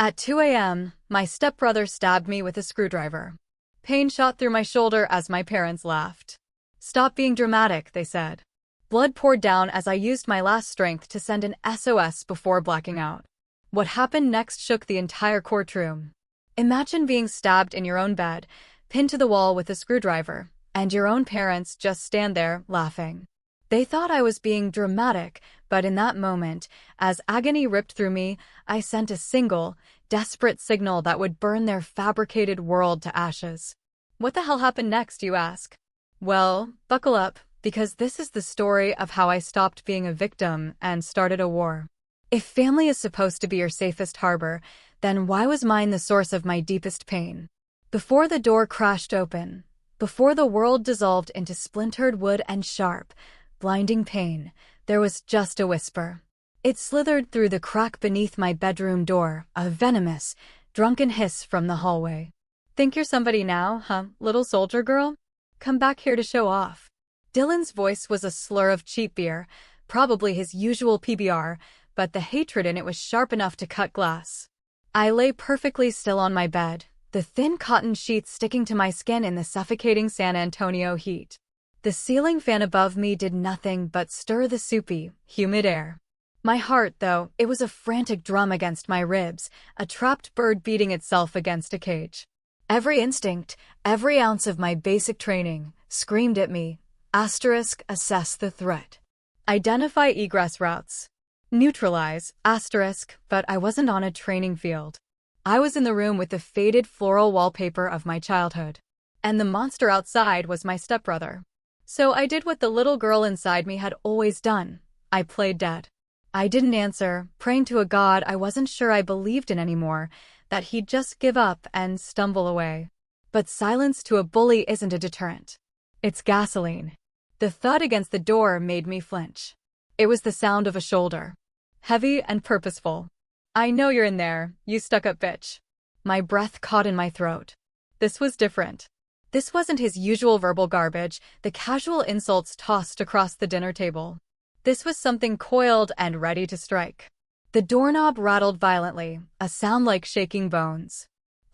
At 2 a.m., my stepbrother stabbed me with a screwdriver. Pain shot through my shoulder as my parents laughed. "Stop being dramatic," they said. Blood poured down as I used my last strength to send an SOS before blacking out. What happened next shook the entire courtroom. Imagine being stabbed in your own bed, pinned to the wall with a screwdriver, and your own parents just stand there, laughing. They thought I was being dramatic, but in that moment, as agony ripped through me, I sent a single, desperate signal that would burn their fabricated world to ashes. What the hell happened next, you ask? Well, buckle up, because this is the story of how I stopped being a victim and started a war. If family is supposed to be your safest harbor, then why was mine the source of my deepest pain? Before the door crashed open, before the world dissolved into splintered wood and sharp, blinding pain, there was just a whisper. It slithered through the crack beneath my bedroom door, a venomous, drunken hiss from the hallway. "Think you're somebody now, huh, little soldier girl? Come back here to show off." Dylan's voice was a slur of cheap beer, probably his usual PBR, but the hatred in it was sharp enough to cut glass. I lay perfectly still on my bed, the thin cotton sheets sticking to my skin in the suffocating San Antonio heat. The ceiling fan above me did nothing but stir the soupy, humid air. My heart, though, it was a frantic drum against my ribs, a trapped bird beating itself against a cage. Every instinct, every ounce of my basic training, screamed at me, assess the threat. Identify egress routes. Neutralize, but I wasn't on a training field. I was in the room with the faded floral wallpaper of my childhood. And the monster outside was my stepbrother. So I did what the little girl inside me had always done. I played dead. I didn't answer, praying to a god I wasn't sure I believed in anymore, that he'd just give up and stumble away. But silence to a bully isn't a deterrent. It's gasoline. The thud against the door made me flinch. It was the sound of a shoulder. Heavy and purposeful. "I know you're in there, you stuck-up bitch." My breath caught in my throat. This was different. This wasn't his usual verbal garbage, the casual insults tossed across the dinner table. This was something coiled and ready to strike. The doorknob rattled violently, a sound like shaking bones.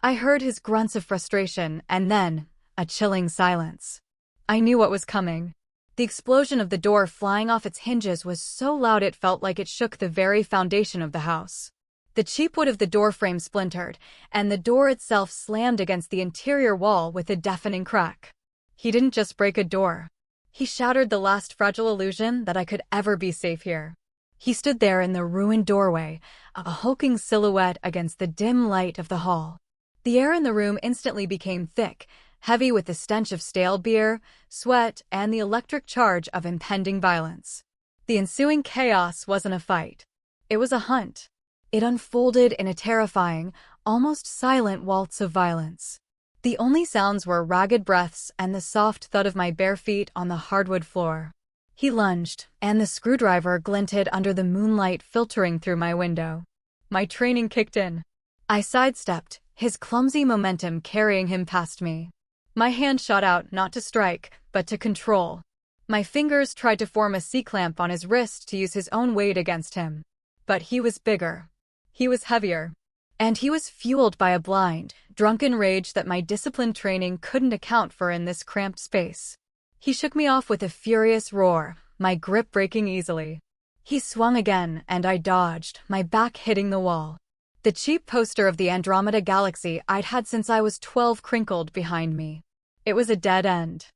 I heard his grunts of frustration, and then, a chilling silence. I knew what was coming. The explosion of the door flying off its hinges was so loud it felt like it shook the very foundation of the house. The cheap wood of the door frame splintered, and the door itself slammed against the interior wall with a deafening crack. He didn't just break a door. He shattered the last fragile illusion that I could ever be safe here. He stood there in the ruined doorway, a hulking silhouette against the dim light of the hall. The air in the room instantly became thick, heavy with the stench of stale beer, sweat, and the electric charge of impending violence. The ensuing chaos wasn't a fight. It was a hunt. It unfolded in a terrifying, almost silent waltz of violence. The only sounds were ragged breaths and the soft thud of my bare feet on the hardwood floor. He lunged, and the screwdriver glinted under the moonlight filtering through my window. My training kicked in. I sidestepped, his clumsy momentum carrying him past me. My hand shot out not to strike, but to control. My fingers tried to form a C-clamp on his wrist to use his own weight against him. But he was bigger. He was heavier. And he was fueled by a blind, drunken rage that my disciplined training couldn't account for in this cramped space. He shook me off with a furious roar, my grip breaking easily. He swung again, and I dodged, my back hitting the wall. The cheap poster of the Andromeda Galaxy I'd had since I was 12 crinkled behind me. It was a dead end.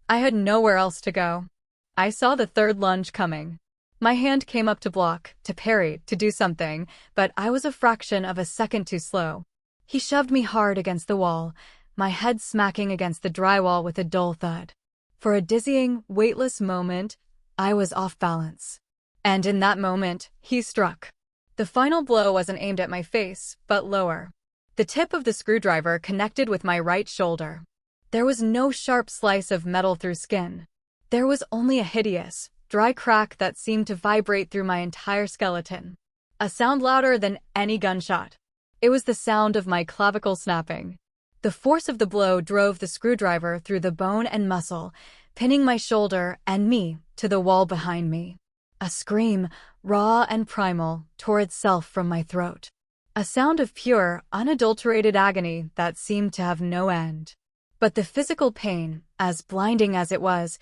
I had nowhere else to go. I saw the third lunge coming. My hand came up to block, to parry, to do something, but I was a fraction of a second too slow. He shoved me hard against the wall, my head smacking against the drywall with a dull thud. For a dizzying, weightless moment, I was off balance. And in that moment, he struck. The final blow wasn't aimed at my face, but lower. The tip of the screwdriver connected with my right shoulder. There was no sharp slice of metal through skin. There was only a hideous, dry crack that seemed to vibrate through my entire skeleton. A sound louder than any gunshot. It was the sound of my clavicle snapping. The force of the blow drove the screwdriver through the bone and muscle, pinning my shoulder and me to the wall behind me. A scream, raw and primal, tore itself from my throat. A sound of pure, unadulterated agony that seemed to have no end. But the physical pain, as blinding as it was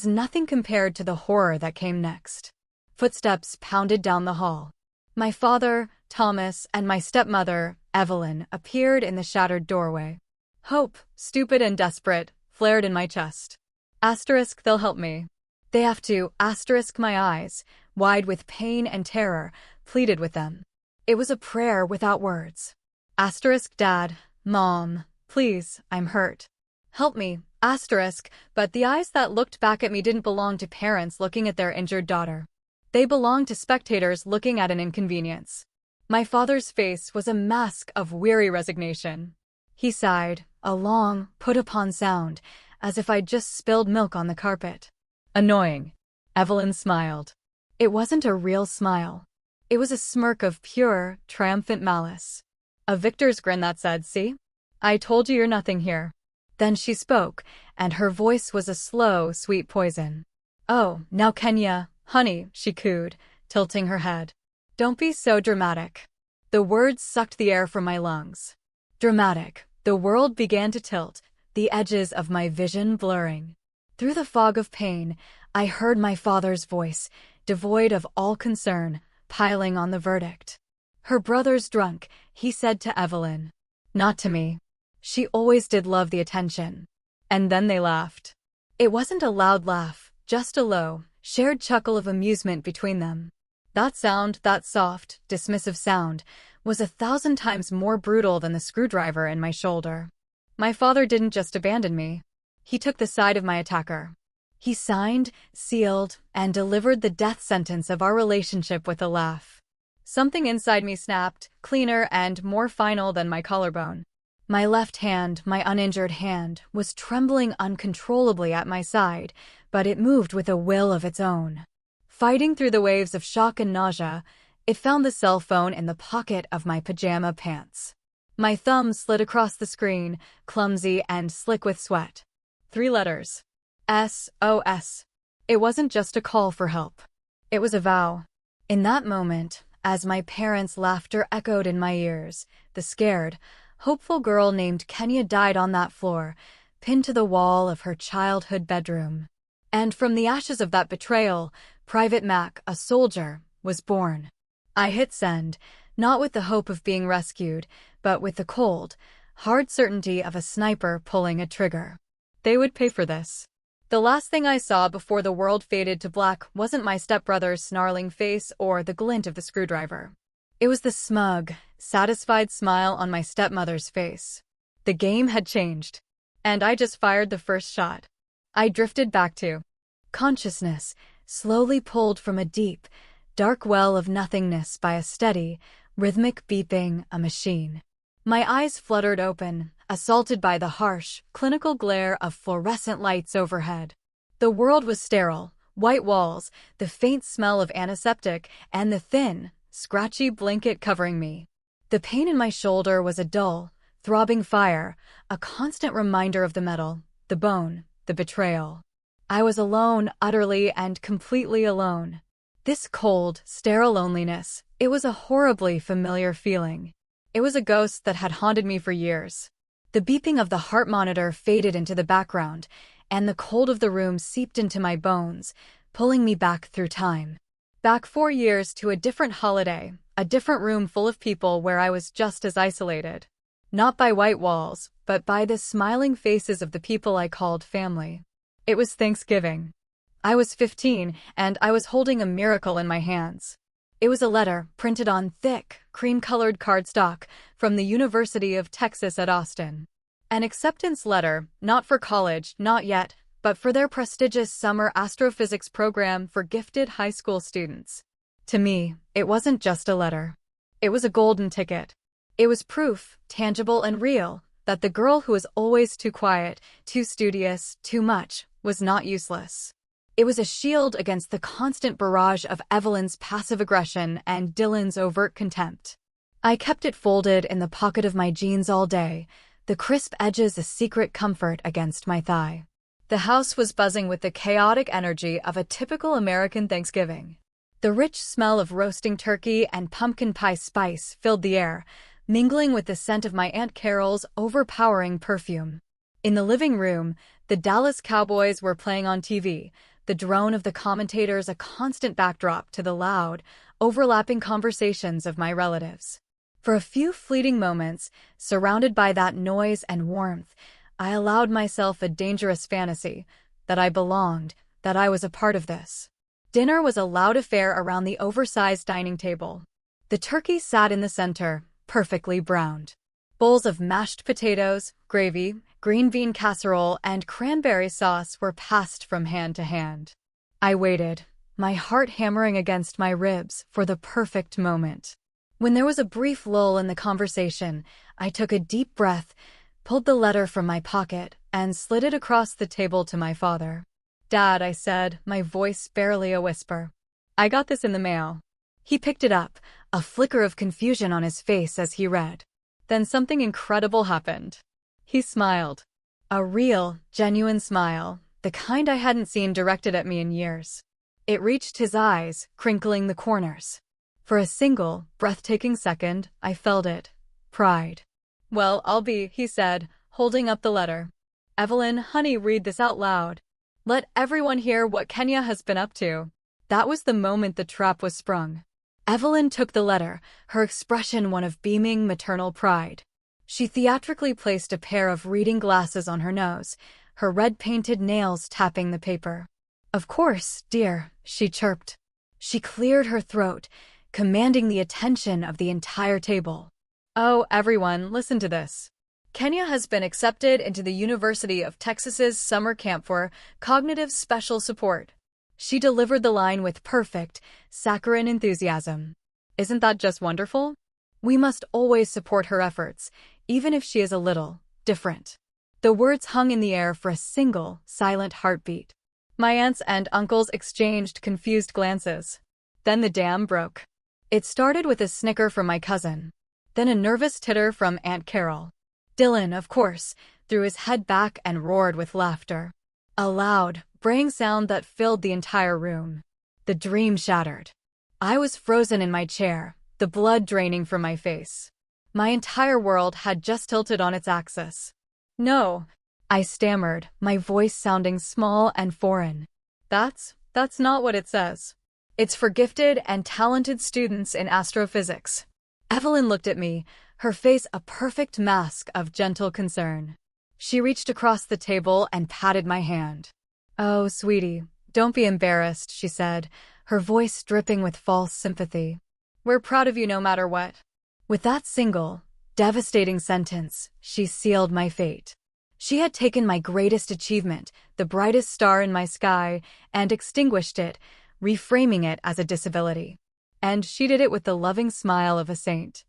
nothing compared to the horror that came next. Footsteps pounded down the hall. My father, Thomas, and my stepmother, Evelyn, appeared in the shattered doorway. Hope, stupid and desperate, flared in my chest. Asterisk, they'll help me. They have to, asterisk, my eyes, wide with pain and terror, pleaded with them. It was a prayer without words. Asterisk, Dad, Mom, please, I'm hurt. Help me, asterisk, but the eyes that looked back at me didn't belong to parents looking at their injured daughter. They belonged to spectators looking at an inconvenience. My father's face was a mask of weary resignation. He sighed, a long, put-upon sound, as if I'd just spilled milk on the carpet. Annoying. Evelyn smiled. It wasn't a real smile. It was a smirk of pure, triumphant malice. A victor's grin that said, see? I told you you're nothing here. Then she spoke, and her voice was a slow, sweet poison. Oh, now Kenya, honey, she cooed, tilting her head. Don't be so dramatic. The words sucked the air from my lungs. Dramatic. The world began to tilt, the edges of my vision blurring. Through the fog of pain, I heard my father's voice, devoid of all concern, piling on the verdict. Her brother's drunk, he said to Evelyn. Not to me. She always did love the attention. And then they laughed. It wasn't a loud laugh, just a low, shared chuckle of amusement between them. That sound, that soft, dismissive sound, was 1,000 times more brutal than the screwdriver in my shoulder. My father didn't just abandon me. He took the side of my attacker. He signed, sealed, and delivered the death sentence of our relationship with a laugh. Something inside me snapped, cleaner and more final than my collarbone. My left hand, my uninjured hand, was trembling uncontrollably at my side, but it moved with a will of its own. Fighting through the waves of shock and nausea, it found the cell phone in the pocket of my pajama pants. My thumb slid across the screen, clumsy and slick with sweat. 3 letters. SOS. It wasn't just a call for help. It was a vow. In that moment, as my parents' laughter echoed in my ears, the scared, hopeful girl named Kenya died on that floor, pinned to the wall of her childhood bedroom. And from the ashes of that betrayal, Private Mac, a soldier, was born. I hit send, not with the hope of being rescued, but with the cold, hard certainty of a sniper pulling a trigger. They would pay for this. The last thing I saw before the world faded to black wasn't my stepbrother's snarling face or the glint of the screwdriver. It was the smug, satisfied smile on my stepmother's face. The game had changed. And I just fired the first shot. I drifted back to consciousness, slowly pulled from a deep, dark well of nothingness by a steady, rhythmic beeping, a machine. My eyes fluttered open, assaulted by the harsh, clinical glare of fluorescent lights overhead. The world was sterile, white walls, the faint smell of antiseptic, and the thin, scratchy blanket covering me. The pain in my shoulder was a dull, throbbing fire, a constant reminder of the metal, the bone, the betrayal. I was alone, utterly and completely alone. This cold, sterile loneliness, it was a horribly familiar feeling. It was a ghost that had haunted me for years. The beeping of the heart monitor faded into the background, and the cold of the room seeped into my bones, pulling me back through time. Back 4 years to a different holiday, a different room full of people where I was just as isolated. Not by white walls, but by the smiling faces of the people I called family. It was Thanksgiving. I was 15, and I was holding a miracle in my hands. It was a letter, printed on thick, cream-colored cardstock, from the University of Texas at Austin. An acceptance letter, not for college, not yet, but for their prestigious summer astrophysics program for gifted high school students. To me, it wasn't just a letter. It was a golden ticket. It was proof, tangible and real, that the girl who was always too quiet, too studious, too much, was not useless. It was a shield against the constant barrage of Evelyn's passive aggression and Dylan's overt contempt. I kept it folded in the pocket of my jeans all day, the crisp edges a secret comfort against my thigh. The house was buzzing with the chaotic energy of a typical American Thanksgiving. The rich smell of roasting turkey and pumpkin pie spice filled the air, mingling with the scent of my Aunt Carol's overpowering perfume. In the living room, the Dallas Cowboys were playing on TV, the drone of the commentators a constant backdrop to the loud, overlapping conversations of my relatives. For a few fleeting moments, surrounded by that noise and warmth, I allowed myself a dangerous fantasy, that I belonged, that I was a part of this. Dinner was a loud affair around the oversized dining table. The turkey sat in the center, perfectly browned. Bowls of mashed potatoes, gravy, green bean casserole, and cranberry sauce were passed from hand to hand. I waited, my heart hammering against my ribs, for the perfect moment. When there was a brief lull in the conversation, I took a deep breath, pulled the letter from my pocket, and slid it across the table to my father. "Dad," I said, my voice barely a whisper. "I got this in the mail." He picked it up, a flicker of confusion on his face as he read. Then something incredible happened. He smiled. A real, genuine smile, the kind I hadn't seen directed at me in years. It reached his eyes, crinkling the corners. For a single, breathtaking second, I felt it. Pride. "Well, I'll be," he said, holding up the letter. "Evelyn, honey, read this out loud. Let everyone hear what Kenya has been up to." That was the moment the trap was sprung. Evelyn took the letter, her expression one of beaming maternal pride. She theatrically placed a pair of reading glasses on her nose, her red-painted nails tapping the paper. "Of course, dear," she chirped. She cleared her throat, commanding the attention of the entire table. "Oh, everyone, listen to this. Kenya has been accepted into the University of Texas's summer camp for cognitive special support." She delivered the line with perfect, saccharine enthusiasm. Isn't that just wonderful? We must always support her efforts, even if she is a little different. The words hung in the air for a single, silent heartbeat. My aunts and uncles exchanged confused glances. Then the dam broke. It started with a snicker from my cousin, then a nervous titter from Aunt Carol. Dylan, of course, threw his head back and roared with laughter. A loud, braying sound that filled the entire room. The dream shattered. I was frozen in my chair, the blood draining from my face. My entire world had just tilted on its axis. "No," I stammered, my voice sounding small and foreign. That's not what it says. It's for gifted and talented students in astrophysics." Evelyn looked at me, her face a perfect mask of gentle concern. She reached across the table and patted my hand. "Oh, sweetie, don't be embarrassed," she said, her voice dripping with false sympathy. "We're proud of you no matter what." With that single, devastating sentence, she sealed my fate. She had taken my greatest achievement, the brightest star in my sky, and extinguished it, reframing it as a disability. And she did it with the loving smile of a saint.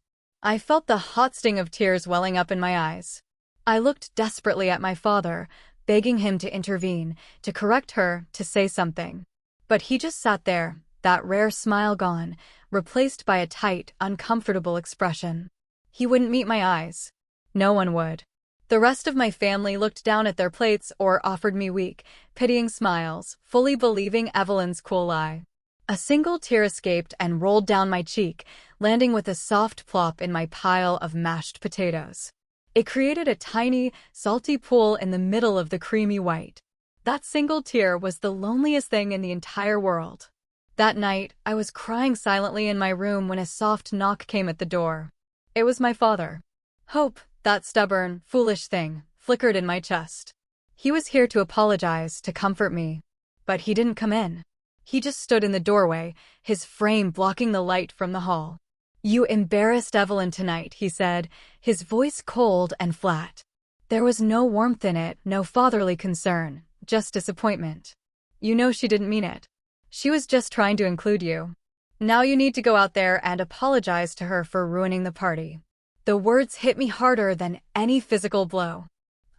I felt the hot sting of tears welling up in my eyes. I looked desperately at my father, begging him to intervene, to correct her, to say something. But he just sat there, that rare smile gone, replaced by a tight, uncomfortable expression. He wouldn't meet my eyes. No one would. The rest of my family looked down at their plates or offered me weak, pitying smiles, fully believing Evelyn's cool lie. A single tear escaped and rolled down my cheek, landing with a soft plop in my pile of mashed potatoes. It created a tiny, salty pool in the middle of the creamy white. That single tear was the loneliest thing in the entire world. That night, I was crying silently in my room when a soft knock came at the door. It was my father. Hope, that stubborn, foolish thing, flickered in my chest. He was here to apologize, to comfort me. But he didn't come in. He just stood in the doorway, his frame blocking the light from the hall. "You embarrassed Evelyn tonight," he said, his voice cold and flat. There was no warmth in it, no fatherly concern, just disappointment. "You know she didn't mean it. She was just trying to include you. Now you need to go out there and apologize to her for ruining the party." The words hit me harder than any physical blow.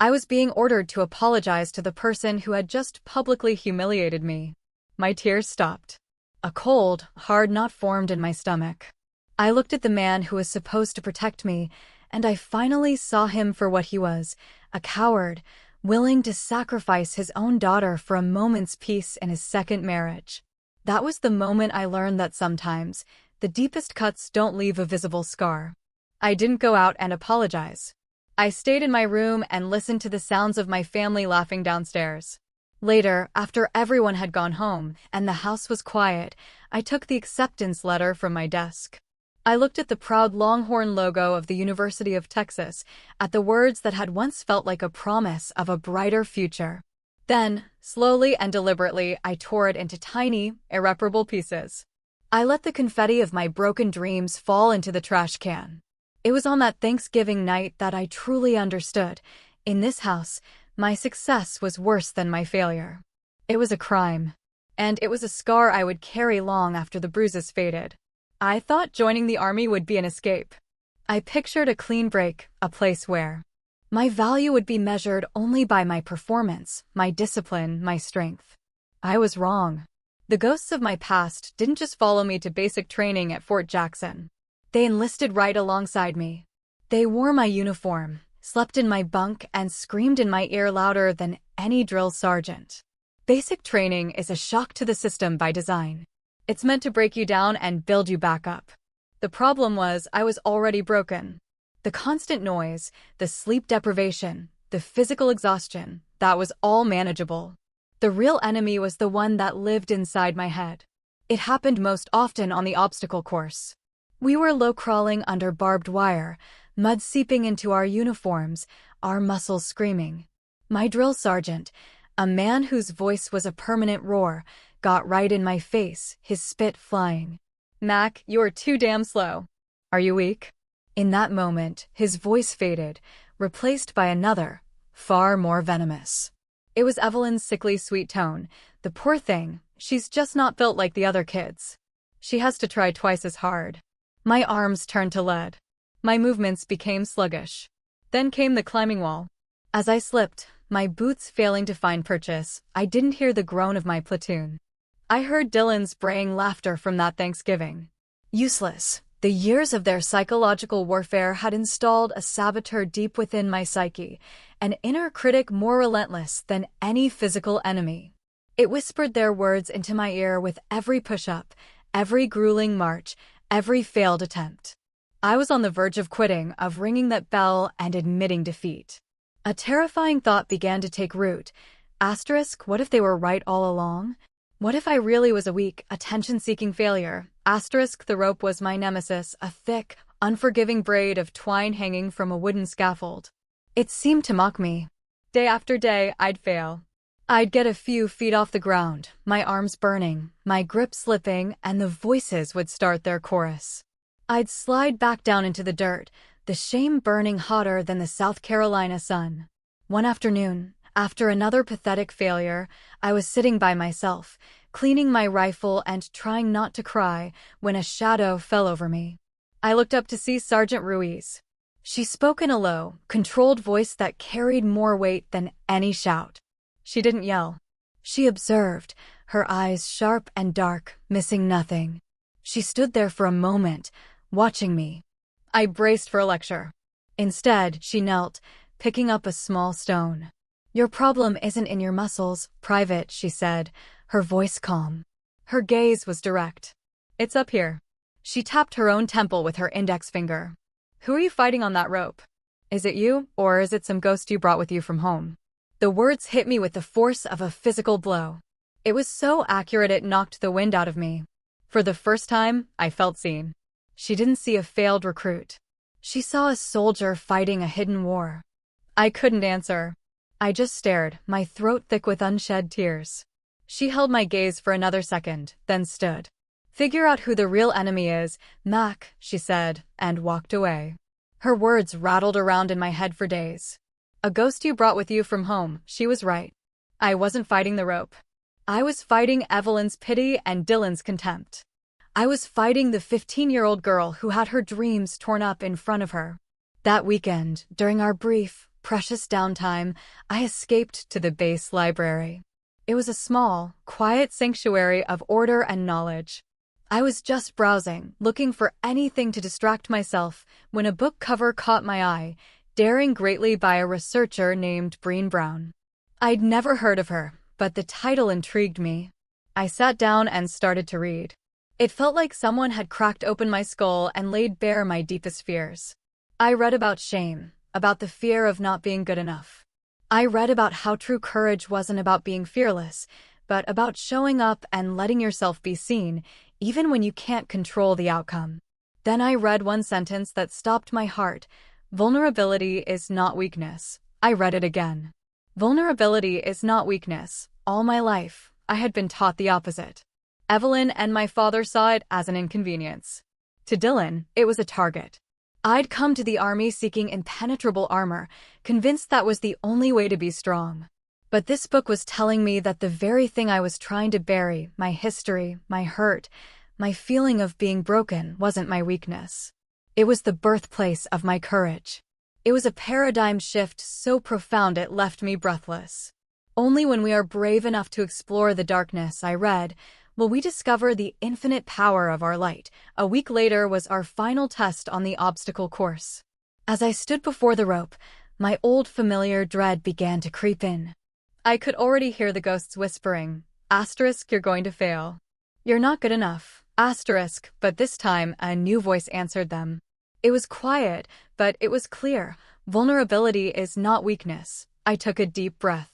I was being ordered to apologize to the person who had just publicly humiliated me. My tears stopped. A cold, hard knot formed in my stomach. I looked at the man who was supposed to protect me, and I finally saw him for what he was, a coward, willing to sacrifice his own daughter for a moment's peace in his second marriage. That was the moment I learned that sometimes, the deepest cuts don't leave a visible scar. I didn't go out and apologize. I stayed in my room and listened to the sounds of my family laughing downstairs. Later, after everyone had gone home and the house was quiet, I took the acceptance letter from my desk. I looked at the proud Longhorn logo of the University of Texas, at the words that had once felt like a promise of a brighter future. Then, slowly and deliberately, I tore it into tiny, irreparable pieces. I let the confetti of my broken dreams fall into the trash can. It was on that Thanksgiving night that I truly understood. In this house, my success was worse than my failure. It was a crime. And it was a scar I would carry long after the bruises faded. I thought joining the army would be an escape. I pictured a clean break, a place where my value would be measured only by my performance, my discipline, my strength. I was wrong. The ghosts of my past didn't just follow me to basic training at Fort Jackson. They enlisted right alongside me. They wore my uniform, slept in my bunk, and screamed in my ear louder than any drill sergeant. Basic training is a shock to the system by design. It's meant to break you down and build you back up. The problem was I was already broken. The constant noise, the sleep deprivation, the physical exhaustion, that was all manageable. The real enemy was the one that lived inside my head. It happened most often on the obstacle course. We were low-crawling under barbed wire, mud seeping into our uniforms, our muscles screaming. My drill sergeant, a man whose voice was a permanent roar, got right in my face, his spit flying. "Mac, you're too damn slow. Are you weak?" In that moment, his voice faded, replaced by another, far more venomous. It was Evelyn's sickly sweet tone. "The poor thing, she's just not built like the other kids. She has to try twice as hard." My arms turned to lead. My movements became sluggish. Then came the climbing wall. As I slipped, my boots failing to find purchase, I didn't hear the groan of my platoon. I heard Dylan's braying laughter from that Thanksgiving. Useless. The years of their psychological warfare had installed a saboteur deep within my psyche, an inner critic more relentless than any physical enemy. It whispered their words into my ear with every push-up, every grueling march, every failed attempt. I was on the verge of quitting, of ringing that bell and admitting defeat. A terrifying thought began to take root. What if they were right all along? What if I really was a weak, attention-seeking failure? The rope was my nemesis, a thick, unforgiving braid of twine hanging from a wooden scaffold. It seemed to mock me. Day after day, I'd fail. I'd get a few feet off the ground, my arms burning, my grip slipping, and the voices would start their chorus. I'd slide back down into the dirt, the shame burning hotter than the South Carolina sun. One afternoon, after another pathetic failure, I was sitting by myself, cleaning my rifle and trying not to cry, when a shadow fell over me. I looked up to see Sergeant Ruiz. She spoke in a low, controlled voice that carried more weight than any shout. She didn't yell. She observed, her eyes sharp and dark, missing nothing. She stood there for a moment, watching me. I braced for a lecture. Instead, she knelt, picking up a small stone. "Your problem isn't in your muscles, Private," she said, her voice calm. Her gaze was direct. "It's up here." She tapped her own temple with her index finger. "Who are you fighting on that rope? Is it you, or is it some ghost you brought with you from home?" The words hit me with the force of a physical blow. It was so accurate it knocked the wind out of me. For the first time, I felt seen. She didn't see a failed recruit. She saw a soldier fighting a hidden war. I couldn't answer. I just stared, my throat thick with unshed tears. She held my gaze for another second, then stood. "Figure out who the real enemy is, Mac," she said, and walked away. Her words rattled around in my head for days. A ghost you brought with you from home, she was right. I wasn't fighting the rope. I was fighting Evelyn's pity and Dylan's contempt. I was fighting the 15-year-old girl who had her dreams torn up in front of her. That weekend, during our brief, precious downtime, I escaped to the base library. It was a small, quiet sanctuary of order and knowledge. I was just browsing, looking for anything to distract myself, when a book cover caught my eye, Daring Greatly by a researcher named Breen Brown. I'd never heard of her, but the title intrigued me. I sat down and started to read. It felt like someone had cracked open my skull and laid bare my deepest fears. I read about shame, about the fear of not being good enough. I read about how true courage wasn't about being fearless, but about showing up and letting yourself be seen, even when you can't control the outcome. Then I read one sentence that stopped my heart. Vulnerability is not weakness. I read it again. Vulnerability is not weakness. All my life, I had been taught the opposite. Evelyn and my father saw it as an inconvenience. To Dylan, it was a target. I'd come to the army seeking impenetrable armor, convinced that was the only way to be strong. But this book was telling me that the very thing I was trying to bury, my history, my hurt, my feeling of being broken, wasn't my weakness. It was the birthplace of my courage. It was a paradigm shift so profound it left me breathless. Only when we are brave enough to explore the darkness, I read, will we discover the infinite power of our light. A week later was our final test on the obstacle course. As I stood before the rope, my old familiar dread began to creep in. I could already hear the ghosts whispering, "Asterisk, you're going to fail. You're not good enough. Asterisk," but this time a new voice answered them. It was quiet, but it was clear. Vulnerability is not weakness. I took a deep breath.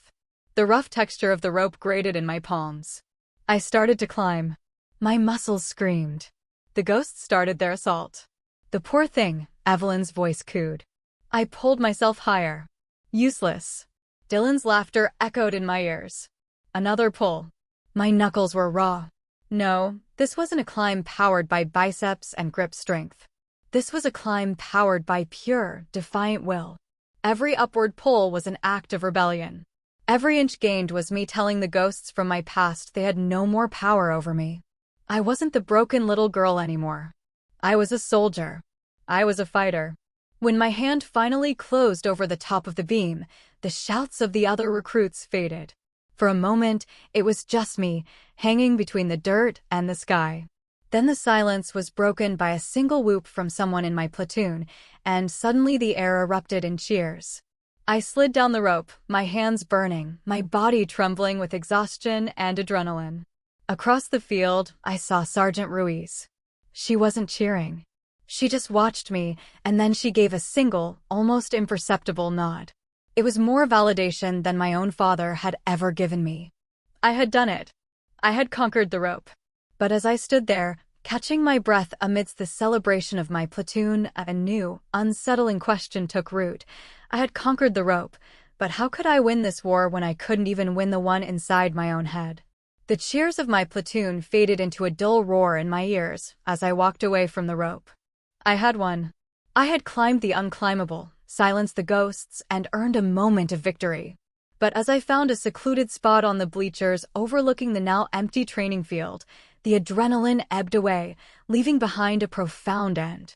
The rough texture of the rope grated in my palms. I started to climb. My muscles screamed. The ghosts started their assault. "The poor thing," Evelyn's voice cooed. I pulled myself higher. "Useless." Dylan's laughter echoed in my ears. Another pull. My knuckles were raw. No, this wasn't a climb powered by biceps and grip strength. This was a climb powered by pure, defiant will. Every upward pull was an act of rebellion. Every inch gained was me telling the ghosts from my past they had no more power over me. I wasn't the broken little girl anymore. I was a soldier. I was a fighter. When my hand finally closed over the top of the beam, the shouts of the other recruits faded. For a moment, it was just me, hanging between the dirt and the sky. Then the silence was broken by a single whoop from someone in my platoon, and suddenly the air erupted in cheers. I slid down the rope, my hands burning, my body trembling with exhaustion and adrenaline. Across the field, I saw Sergeant Ruiz. She wasn't cheering. She just watched me, and then she gave a single, almost imperceptible nod. It was more validation than my own father had ever given me. I had done it. I had conquered the rope. But as I stood there, catching my breath amidst the celebration of my platoon, a new, unsettling question took root. I had conquered the rope, but how could I win this war when I couldn't even win the one inside my own head? The cheers of my platoon faded into a dull roar in my ears as I walked away from the rope. I had won. I had climbed the unclimbable, silenced the ghosts, and earned a moment of victory. But as I found a secluded spot on the bleachers overlooking the now empty training field, the adrenaline ebbed away, leaving behind a profound and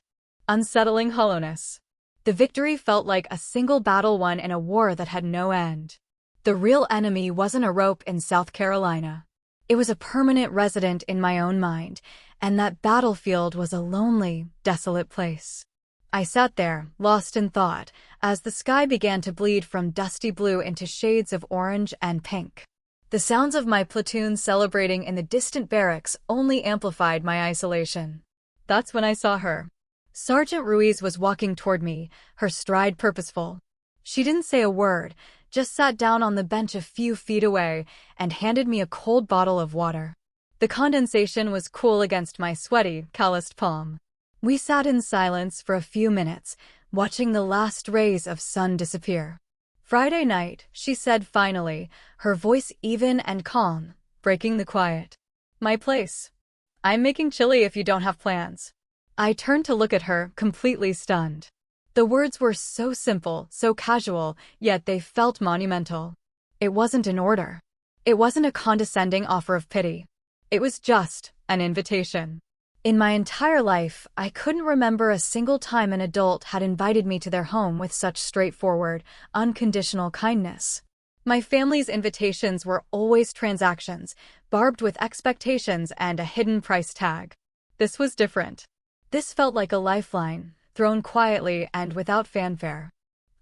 unsettling hollowness. The victory felt like a single battle won in a war that had no end. The real enemy wasn't a rope in South Carolina. It was a permanent resident in my own mind, and that battlefield was a lonely, desolate place. I sat there, lost in thought, as the sky began to bleed from dusty blue into shades of orange and pink. The sounds of my platoon celebrating in the distant barracks only amplified my isolation. That's when I saw her. Sergeant Ruiz was walking toward me, her stride purposeful. She didn't say a word, just sat down on the bench a few feet away and handed me a cold bottle of water. The condensation was cool against my sweaty, calloused palm. We sat in silence for a few minutes, watching the last rays of sun disappear. "Friday night," she said finally, her voice even and calm, breaking the quiet. "My place. I'm making chili if you don't have plans." I turned to look at her, completely stunned. The words were so simple, so casual, yet they felt monumental. It wasn't an order. It wasn't a condescending offer of pity. It was just an invitation. In my entire life, I couldn't remember a single time an adult had invited me to their home with such straightforward, unconditional kindness. My family's invitations were always transactions, barbed with expectations and a hidden price tag. This was different. This felt like a lifeline, thrown quietly and without fanfare.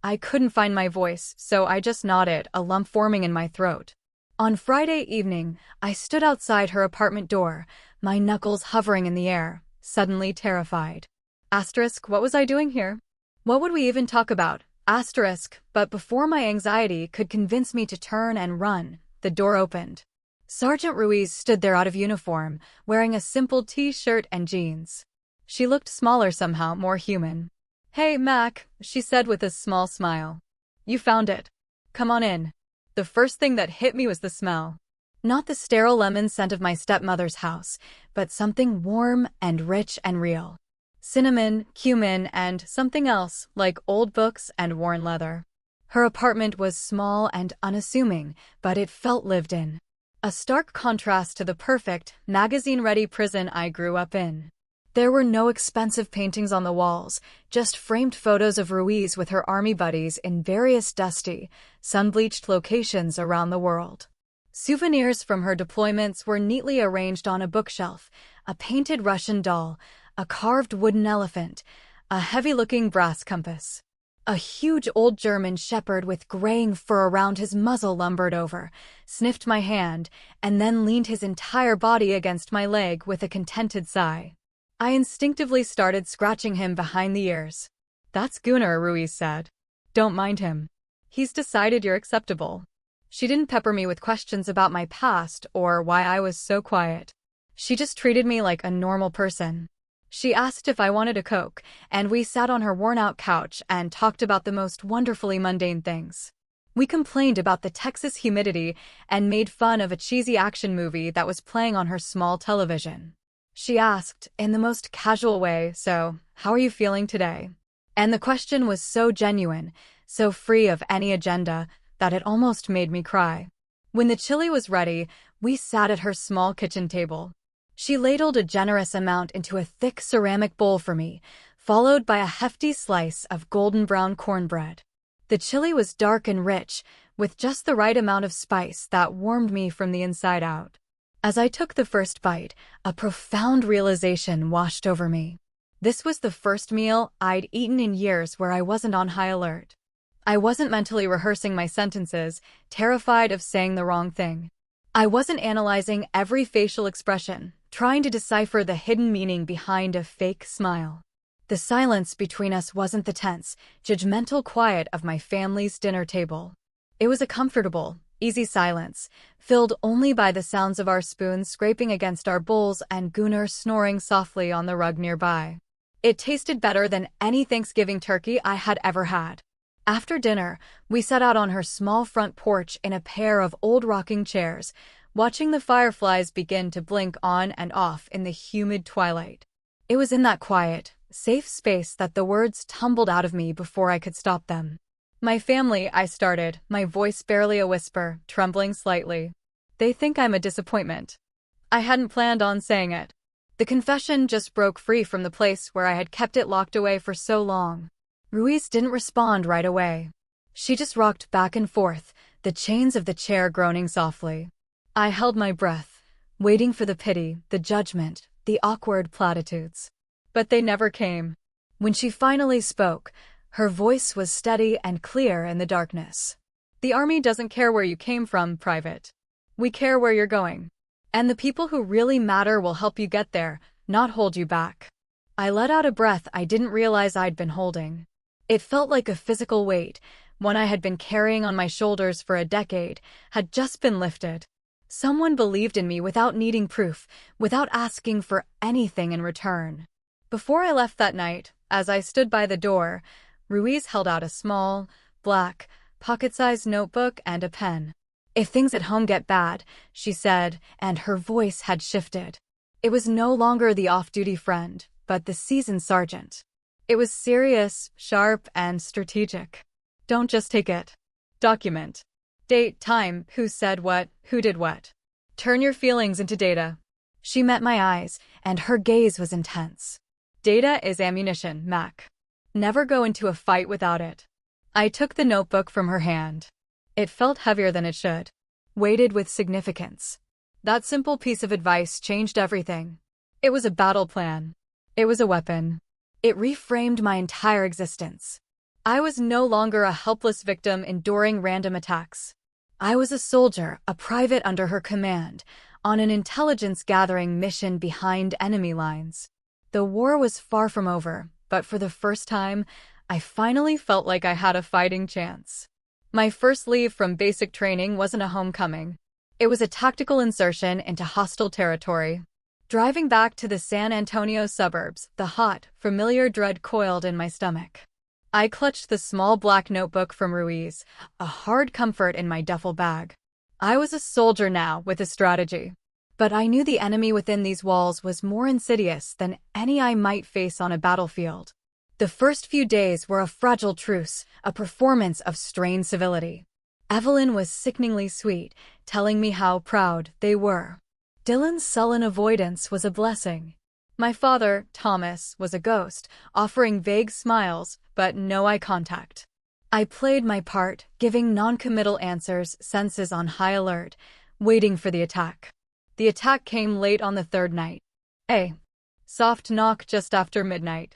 I couldn't find my voice, so I just nodded, a lump forming in my throat. On Friday evening, I stood outside her apartment door, my knuckles hovering in the air, suddenly terrified. Asterisk, what was I doing here? What would we even talk about? Asterisk, but before my anxiety could convince me to turn and run, the door opened. Sergeant Ruiz stood there out of uniform, wearing a simple t-shirt and jeans. She looked smaller somehow, more human. "Hey, Mac," she said with a small smile. "You found it. Come on in." The first thing that hit me was the smell. Not the sterile lemon scent of my stepmother's house, but something warm and rich and real. Cinnamon, cumin, and something else, like old books and worn leather. Her apartment was small and unassuming, but it felt lived in. A stark contrast to the perfect, magazine-ready prison I grew up in. There were no expensive paintings on the walls, just framed photos of Ruiz with her army buddies in various dusty, sun-bleached locations around the world. Souvenirs from her deployments were neatly arranged on a bookshelf, a painted Russian doll, a carved wooden elephant, a heavy-looking brass compass. A huge old German shepherd with graying fur around his muzzle lumbered over, sniffed my hand, and then leaned his entire body against my leg with a contented sigh. I instinctively started scratching him behind the ears. "That's Gunnar," Ruiz said. "Don't mind him. He's decided you're acceptable." She didn't pepper me with questions about my past or why I was so quiet. She just treated me like a normal person. She asked if I wanted a Coke, and we sat on her worn-out couch and talked about the most wonderfully mundane things. We complained about the Texas humidity and made fun of a cheesy action movie that was playing on her small television. She asked, in the most casual way, "So, how are you feeling today?" And the question was so genuine, so free of any agenda, that it almost made me cry. When the chili was ready, we sat at her small kitchen table. She ladled a generous amount into a thick ceramic bowl for me, followed by a hefty slice of golden brown cornbread. The chili was dark and rich, with just the right amount of spice that warmed me from the inside out. As I took the first bite, a profound realization washed over me. This was the first meal I'd eaten in years where I wasn't on high alert. I wasn't mentally rehearsing my sentences, terrified of saying the wrong thing. I wasn't analyzing every facial expression, trying to decipher the hidden meaning behind a fake smile. The silence between us wasn't the tense, judgmental quiet of my family's dinner table. It was a comfortable, easy silence, filled only by the sounds of our spoons scraping against our bowls and Gunnar snoring softly on the rug nearby. It tasted better than any Thanksgiving turkey I had ever had. After dinner, we sat out on her small front porch in a pair of old rocking chairs, watching the fireflies begin to blink on and off in the humid twilight. It was in that quiet, safe space that the words tumbled out of me before I could stop them. "My family," I started, my voice barely a whisper, trembling slightly. "They think I'm a disappointment." I hadn't planned on saying it. The confession just broke free from the place where I had kept it locked away for so long. Ruiz didn't respond right away. She just rocked back and forth, the chains of the chair groaning softly. I held my breath, waiting for the pity, the judgment, the awkward platitudes. But they never came. When she finally spoke, her voice was steady and clear in the darkness. "The Army doesn't care where you came from, Private. We care where you're going. And the people who really matter will help you get there, not hold you back." I let out a breath I didn't realize I'd been holding. It felt like a physical weight, one I had been carrying on my shoulders for a decade, had just been lifted. Someone believed in me without needing proof, without asking for anything in return. Before I left that night, as I stood by the door, Ruiz held out a small, black, pocket-sized notebook and a pen. "If things at home get bad," she said, and her voice had shifted. It was no longer the off-duty friend, but the seasoned sergeant. It was serious, sharp, and strategic. "Don't just take it. Document. Date, time, who said what, who did what. Turn your feelings into data." She met my eyes, and her gaze was intense. "Data is ammunition, Mac. Never go into a fight without it." I took the notebook from her hand. It felt heavier than it should, weighted with significance. That simple piece of advice changed everything. It was a battle plan. It was a weapon. It reframed my entire existence. I was no longer a helpless victim enduring random attacks. I was a soldier, a private under her command, on an intelligence-gathering mission behind enemy lines. The war was far from over, but for the first time, I finally felt like I had a fighting chance. My first leave from basic training wasn't a homecoming. It was a tactical insertion into hostile territory. Driving back to the San Antonio suburbs, the hot, familiar dread coiled in my stomach. I clutched the small black notebook from Ruiz, a hard comfort in my duffel bag. I was a soldier now with a strategy. But I knew the enemy within these walls was more insidious than any I might face on a battlefield. The first few days were a fragile truce, a performance of strained civility. Evelyn was sickeningly sweet, telling me how proud they were. Dylan's sullen avoidance was a blessing. My father, Thomas, was a ghost, offering vague smiles, but no eye contact. I played my part, giving non-committal answers, senses on high alert, waiting for the attack. The attack came late on the third night. A soft knock just after midnight.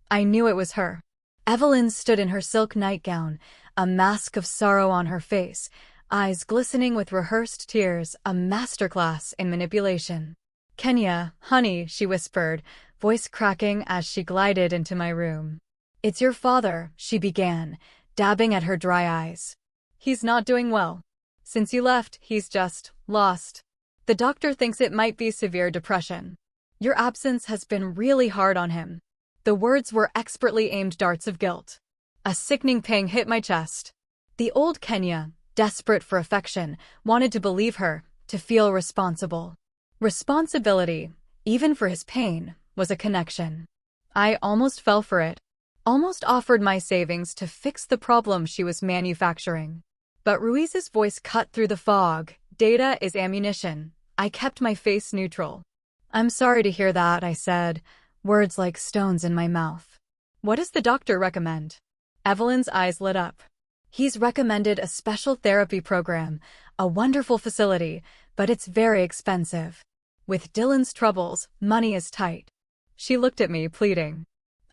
I knew it was her. Evelyn stood in her silk nightgown, a mask of sorrow on her face, eyes glistening with rehearsed tears, a masterclass in manipulation. "Kenya, honey," she whispered, voice cracking as she glided into my room. "It's your father," she began, dabbing at her dry eyes. "He's not doing well. Since you left, he's just lost. The doctor thinks it might be severe depression. Your absence has been really hard on him." The words were expertly aimed darts of guilt. A sickening pang hit my chest. The old Kenya, desperate for affection, wanted to believe her, to feel responsible. Responsibility, even for his pain, was a connection. I almost fell for it. Almost offered my savings to fix the problem she was manufacturing. But Ruiz's voice cut through the fog. "Data is ammunition." I kept my face neutral. "I'm sorry to hear that," I said, words like stones in my mouth. "What does the doctor recommend?" Evelyn's eyes lit up. "He's recommended a special therapy program, a wonderful facility, but it's very expensive. With Dylan's troubles, money is tight." She looked at me, pleading.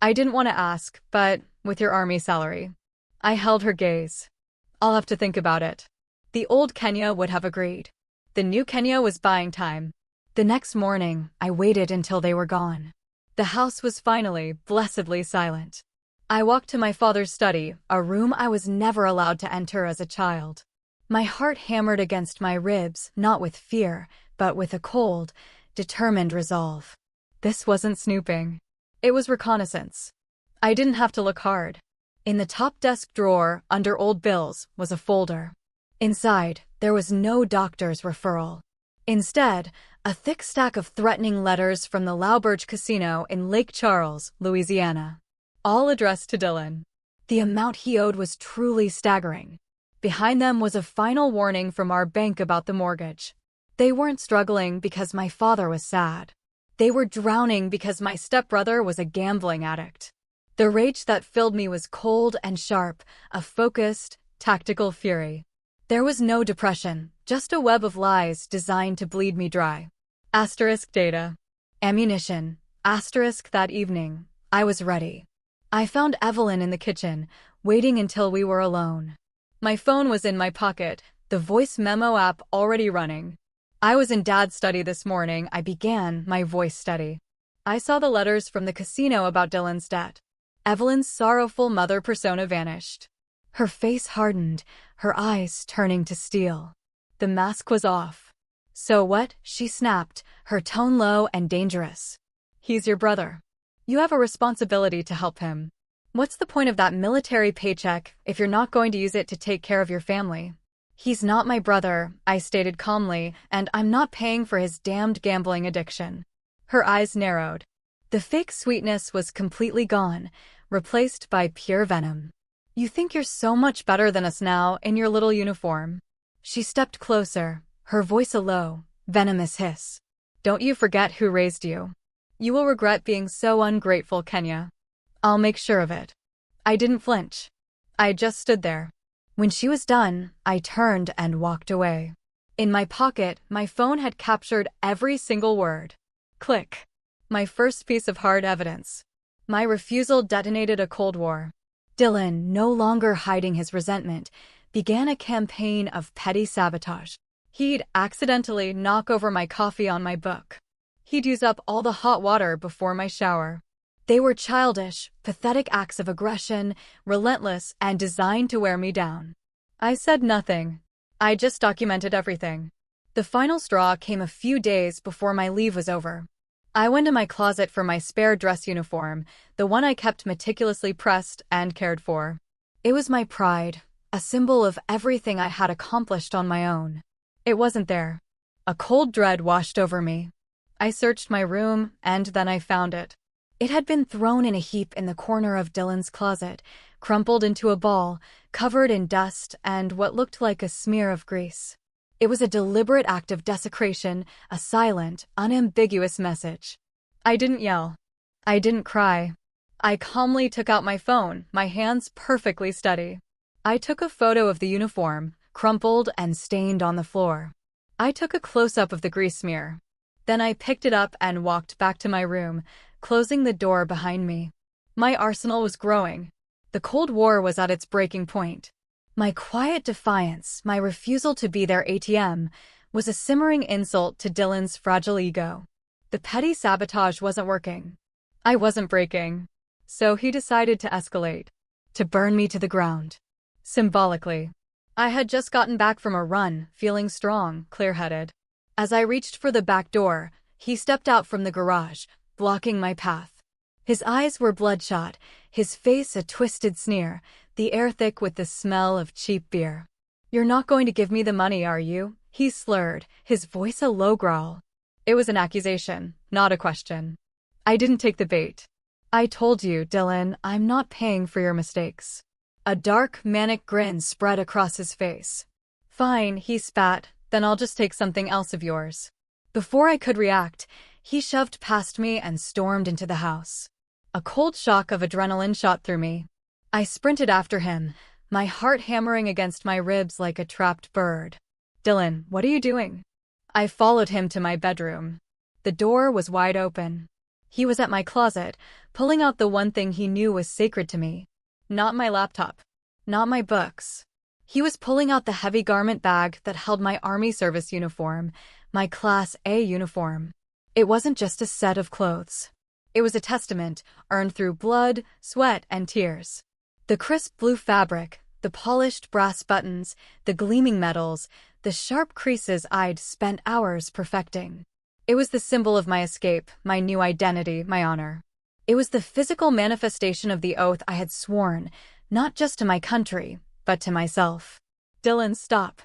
I didn't want to ask, but with your army salary. I held her gaze. "I'll have to think about it." The old Kenya would have agreed. The new Kenya was buying time. The next morning, I waited until they were gone. The house was finally, blessedly silent. I walked to my father's study, a room I was never allowed to enter as a child. My heart hammered against my ribs, not with fear, but with a cold, determined resolve. This wasn't snooping. It was reconnaissance. I didn't have to look hard. In the top desk drawer, under old bills, was a folder. Inside, there was no doctor's referral. Instead, a thick stack of threatening letters from the Lauberge Casino in Lake Charles, Louisiana. All addressed to Dylan. The amount he owed was truly staggering. Behind them was a final warning from our bank about the mortgage. They weren't struggling because my father was sad. They were drowning because my stepbrother was a gambling addict. The rage that filled me was cold and sharp, a focused, tactical fury. There was no depression, just a web of lies designed to bleed me dry. Asterisk data. Ammunition. Asterisk that evening. I was ready. I found Evelyn in the kitchen, waiting until we were alone. My phone was in my pocket, the voice memo app already running. "I was in Dad's study this morning," I began, my voice steady. "I saw the letters from the casino about Dylan's debt." Evelyn's sorrowful mother persona vanished. Her face hardened, her eyes turning to steel. The mask was off. "So what?" she snapped, her tone low and dangerous. "He's your brother. You have a responsibility to help him. What's the point of that military paycheck if you're not going to use it to take care of your family?" "He's not my brother," I stated calmly, "and I'm not paying for his damned gambling addiction." Her eyes narrowed. The fake sweetness was completely gone, replaced by pure venom. "You think you're so much better than us now, in your little uniform." She stepped closer, her voice a low, venomous hiss. "Don't you forget who raised you. You will regret being so ungrateful, Kenya." "I'll make sure of it." I didn't flinch. I just stood there. When she was done, I turned and walked away. In my pocket, my phone had captured every single word. Click. My first piece of hard evidence. My refusal detonated a Cold War. Dylan, no longer hiding his resentment, began a campaign of petty sabotage. He'd accidentally knock over my coffee on my book. He'd use up all the hot water before my shower. They were childish, pathetic acts of aggression, relentless and designed to wear me down. I said nothing. I just documented everything. The final straw came a few days before my leave was over. I went to my closet for my spare dress uniform, the one I kept meticulously pressed and cared for. It was my pride, a symbol of everything I had accomplished on my own. It wasn't there. A cold dread washed over me. I searched my room, and then I found it. It had been thrown in a heap in the corner of Dylan's closet, crumpled into a ball, covered in dust and what looked like a smear of grease. It was a deliberate act of desecration, a silent, unambiguous message. I didn't yell. I didn't cry. I calmly took out my phone, my hands perfectly steady. I took a photo of the uniform, crumpled and stained on the floor. I took a close-up of the grease smear. Then I picked it up and walked back to my room, closing the door behind me. My arsenal was growing. The Cold War was at its breaking point. My quiet defiance, my refusal to be their ATM, was a simmering insult to Dylan's fragile ego. The petty sabotage wasn't working. I wasn't breaking. So he decided to escalate. To burn me to the ground. Symbolically. I had just gotten back from a run, feeling strong, clear-headed. As I reached for the back door, he stepped out from the garage, blocking my path. His eyes were bloodshot, his face a twisted sneer, the air thick with the smell of cheap beer. "You're not going to give me the money, are you?" he slurred, his voice a low growl. It was an accusation, not a question. I didn't take the bait. "I told you, Dylan, I'm not paying for your mistakes." A dark, manic grin spread across his face. "Fine," he spat, "then I'll just take something else of yours." Before I could react, he shoved past me and stormed into the house. A cold shock of adrenaline shot through me. I sprinted after him, my heart hammering against my ribs like a trapped bird. "Dylan, what are you doing?" I followed him to my bedroom. The door was wide open. He was at my closet, pulling out the one thing he knew was sacred to me. Not my laptop. Not my books. He was pulling out the heavy garment bag that held my Army service uniform, my Class A uniform. It wasn't just a set of clothes. It was a testament, earned through blood, sweat, and tears. The crisp blue fabric, the polished brass buttons, the gleaming metals, the sharp creases I'd spent hours perfecting. It was the symbol of my escape, my new identity, my honor. It was the physical manifestation of the oath I had sworn, not just to my country, but to myself. "Dylan, stop!"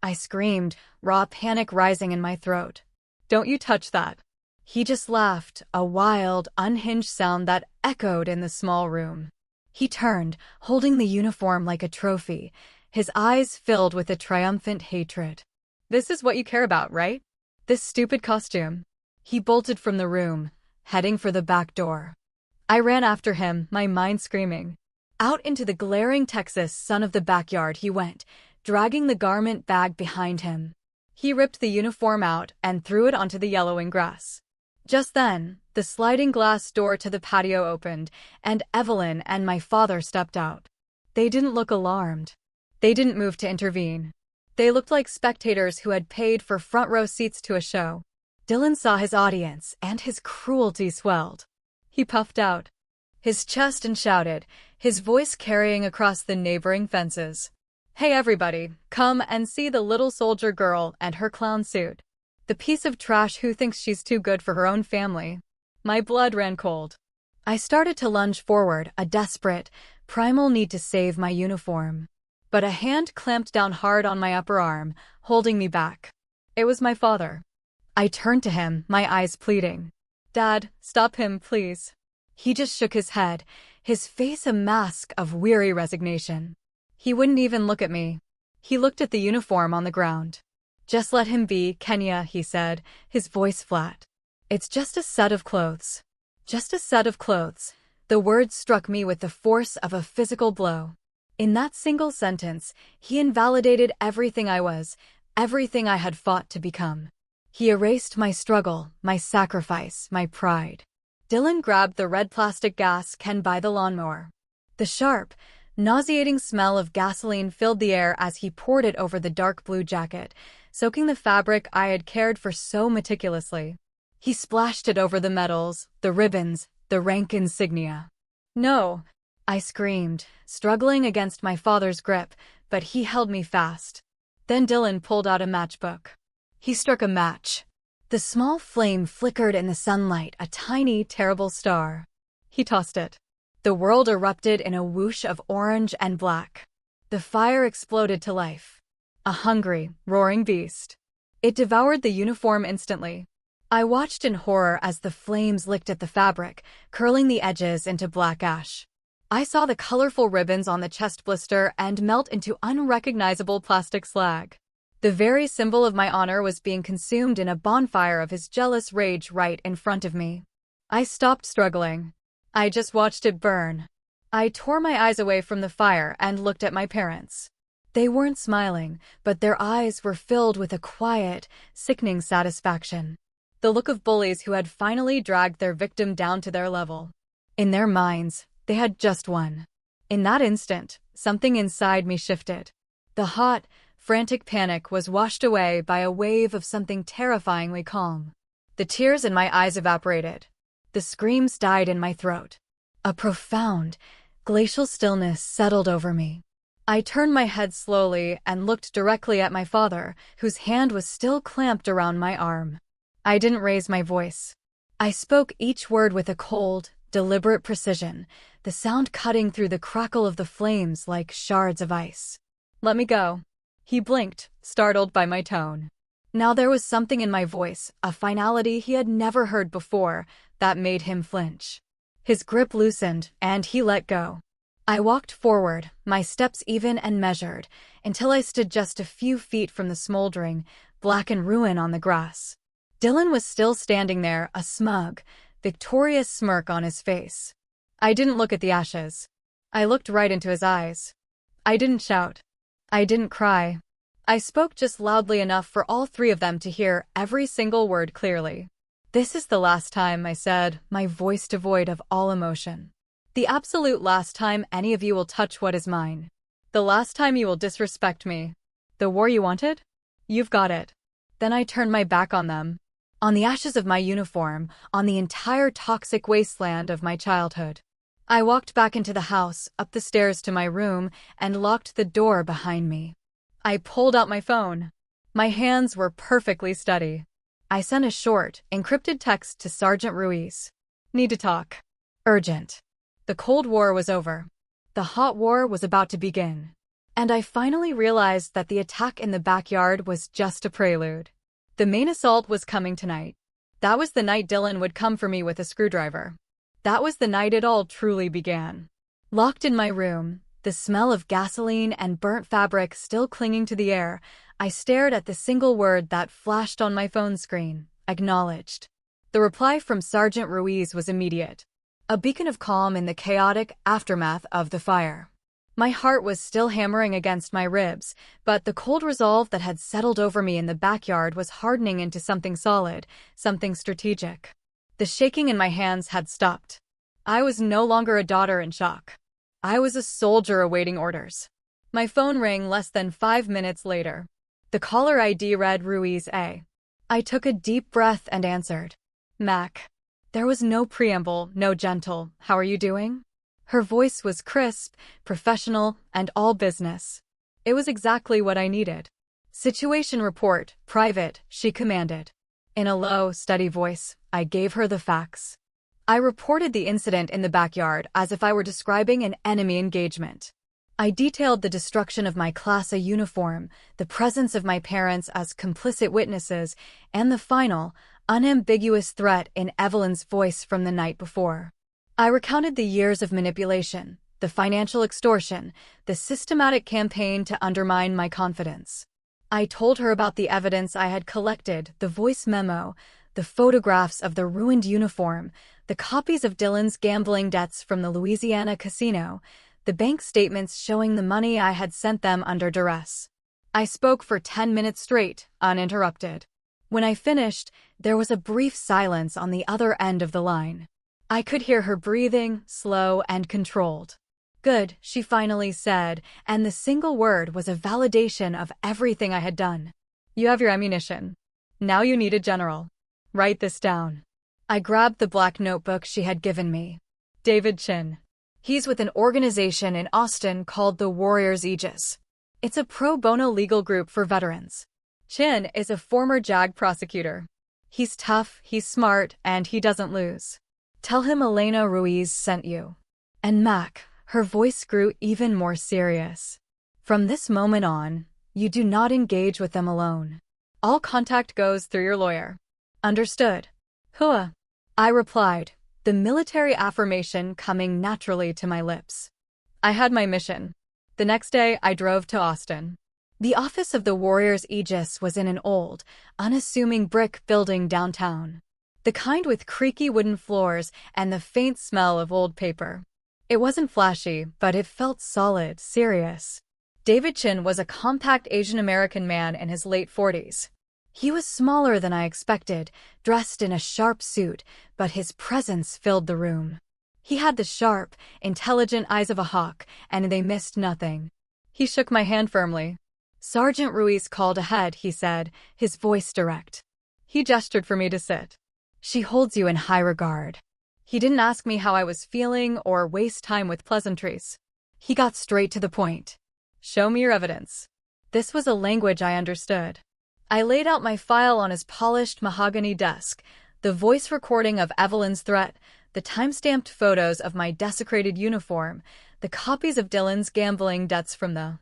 I screamed, raw panic rising in my throat. "Don't you touch that." He just laughed, a wild, unhinged sound that echoed in the small room. He turned, holding the uniform like a trophy, his eyes filled with a triumphant hatred. "This is what you care about, right? This stupid costume." He bolted from the room, heading for the back door. I ran after him, my mind screaming. Out into the glaring Texas sun of the backyard he went, dragging the garment bag behind him. He ripped the uniform out and threw it onto the yellowing grass. Just then, the sliding glass door to the patio opened, and Evelyn and my father stepped out. They didn't look alarmed. They didn't move to intervene. They looked like spectators who had paid for front-row seats to a show. Dylan saw his audience, and his cruelty swelled. He puffed out his chest and shouted, his voice carrying across the neighboring fences. "Hey everybody, come and see the little soldier girl and her clown suit. The piece of trash who thinks she's too good for her own family." My blood ran cold. I started to lunge forward, a desperate, primal need to save my uniform. But a hand clamped down hard on my upper arm, holding me back. It was my father. I turned to him, my eyes pleading. "Dad, stop him, please." He just shook his head, his face a mask of weary resignation. He wouldn't even look at me. He looked at the uniform on the ground. "Just let him be, Kenya," he said, his voice flat. "It's just a set of clothes." Just a set of clothes. The words struck me with the force of a physical blow. In that single sentence, he invalidated everything I was, everything I had fought to become. He erased my struggle, my sacrifice, my pride. Dylan grabbed the red plastic gas can by the lawnmower. The sharp, Nauseating smell of gasoline filled the air as he poured it over the dark blue jacket, soaking the fabric I had cared for so meticulously. He splashed it over the medals, the ribbons, the rank insignia. "No!" I screamed, struggling against my father's grip, but he held me fast. Then Dylan pulled out a matchbook. He struck a match. The small flame flickered in the sunlight, a tiny, terrible star. He tossed it. The world erupted in a whoosh of orange and black. The fire exploded to life. A hungry, roaring beast. It devoured the uniform instantly. I watched in horror as the flames licked at the fabric, curling the edges into black ash. I saw the colorful ribbons on the chest blister and melt into unrecognizable plastic slag. The very symbol of my honor was being consumed in a bonfire of his jealous rage right in front of me. I stopped struggling. I just watched it burn. I tore my eyes away from the fire and looked at my parents. They weren't smiling, but their eyes were filled with a quiet, sickening satisfaction. The look of bullies who had finally dragged their victim down to their level. In their minds, they had just won. In that instant, something inside me shifted. The hot, frantic panic was washed away by a wave of something terrifyingly calm. The tears in my eyes evaporated. The screams died in my throat. A profound, glacial stillness settled over me. I turned my head slowly and looked directly at my father, whose hand was still clamped around my arm. I didn't raise my voice. I spoke each word with a cold, deliberate precision, the sound cutting through the crackle of the flames like shards of ice. "Let me go." He blinked, startled by my tone. Now there was something in my voice, a finality he had never heard before, that made him flinch. His grip loosened, and he let go. I walked forward, my steps even and measured, until I stood just a few feet from the smoldering, blackened ruin on the grass. Dylan was still standing there, a smug, victorious smirk on his face. I didn't look at the ashes. I looked right into his eyes. I didn't shout. I didn't cry. I spoke just loudly enough for all three of them to hear every single word clearly. "This is the last time," I said, my voice devoid of all emotion. "The absolute last time any of you will touch what is mine. The last time you will disrespect me. The war you wanted? You've got it." Then I turned my back on them. On the ashes of my uniform, on the entire toxic wasteland of my childhood. I walked back into the house, up the stairs to my room, and locked the door behind me. I pulled out my phone. My hands were perfectly steady. I sent a short, encrypted text to Sergeant Ruiz. "Need to talk. Urgent." The Cold War was over. The hot war was about to begin. And I finally realized that the attack in the backyard was just a prelude. The main assault was coming tonight. That was the night Dylan would come for me with a screwdriver. That was the night it all truly began. Locked in my room, the smell of gasoline and burnt fabric still clinging to the air, I stared at the single word that flashed on my phone screen: acknowledged. The reply from Sergeant Ruiz was immediate. A beacon of calm in the chaotic aftermath of the fire. My heart was still hammering against my ribs, but the cold resolve that had settled over me in the backyard was hardening into something solid, something strategic. The shaking in my hands had stopped. I was no longer a daughter in shock. I was a soldier awaiting orders. My phone rang less than 5 minutes later. The caller ID read Ruiz A. I took a deep breath and answered. "Mac." There was no preamble, no gentle, "How are you doing?" Her voice was crisp, professional, and all business. It was exactly what I needed. "Situation report, private," she commanded. In a low, steady voice, I gave her the facts. I reported the incident in the backyard as if I were describing an enemy engagement. I detailed the destruction of my Class A uniform, the presence of my parents as complicit witnesses, and the final, unambiguous threat in Evelyn's voice from the night before. I recounted the years of manipulation, the financial extortion, the systematic campaign to undermine my confidence. I told her about the evidence I had collected, the voice memo, the photographs of the ruined uniform, the copies of Dylan's gambling debts from the Louisiana casino, the bank statements showing the money I had sent them under duress. I spoke for 10 minutes straight, uninterrupted. When I finished, there was a brief silence on the other end of the line. I could hear her breathing, slow and controlled. Good, she finally said, and the single word was a validation of everything I had done. You have your ammunition. Now you need a general. Write this down. I grabbed the black notebook she had given me. David Chin. He's with an organization in Austin called the Warriors Aegis. It's a pro bono legal group for veterans. Chin is a former JAG prosecutor. He's tough, he's smart, and he doesn't lose. Tell him Elena Ruiz sent you. And Mac, her voice grew even more serious. From this moment on, you do not engage with them alone. All contact goes through your lawyer. Understood? Hua. I replied, the military affirmation coming naturally to my lips. I had my mission. The next day, I drove to Austin. The office of the Warriors Aegis was in an old, unassuming brick building downtown. The kind with creaky wooden floors and the faint smell of old paper. It wasn't flashy, but it felt solid, serious. David Chin was a compact Asian American man in his late 40s. He was smaller than I expected, dressed in a sharp suit, but his presence filled the room. He had the sharp, intelligent eyes of a hawk, and they missed nothing. He shook my hand firmly. Sergeant Ruiz called ahead, he said, his voice direct. He gestured for me to sit. She holds you in high regard. He didn't ask me how I was feeling or waste time with pleasantries. He got straight to the point. Show me your evidence. This was a language I understood. I laid out my file on his polished mahogany desk, the voice recording of Evelyn's threat, the time-stamped photos of my desecrated uniform, the copies of Dylan's gambling debts from the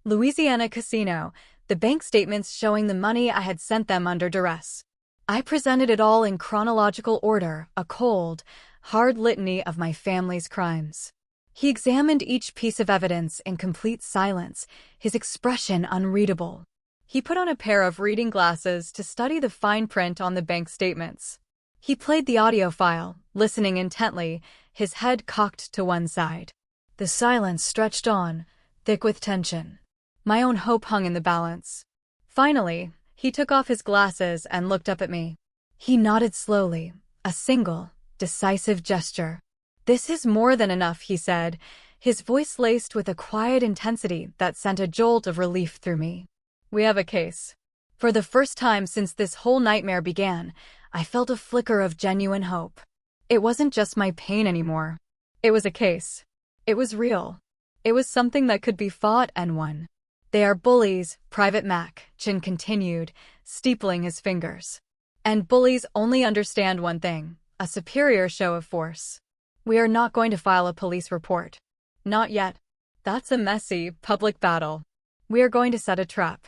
Louisiana casino, the bank statements showing the money I had sent them under duress. I presented it all in chronological order, a cold, hard litany of my family's crimes. He examined each piece of evidence in complete silence, his expression unreadable. He put on a pair of reading glasses to study the fine print on the bank statements. He played the audio file, listening intently, his head cocked to one side. The silence stretched on, thick with tension. My own hope hung in the balance. Finally, he took off his glasses and looked up at me. He nodded slowly, a single, decisive gesture. This is more than enough, he said, his voice laced with a quiet intensity that sent a jolt of relief through me. We have a case. For the first time since this whole nightmare began, I felt a flicker of genuine hope. It wasn't just my pain anymore. It was a case. It was real. It was something that could be fought and won. They are bullies, Private Mac, Chin continued, steepling his fingers. And bullies only understand one thing, a superior show of force. We are not going to file a police report. Not yet. That's a messy, public battle. We are going to set a trap.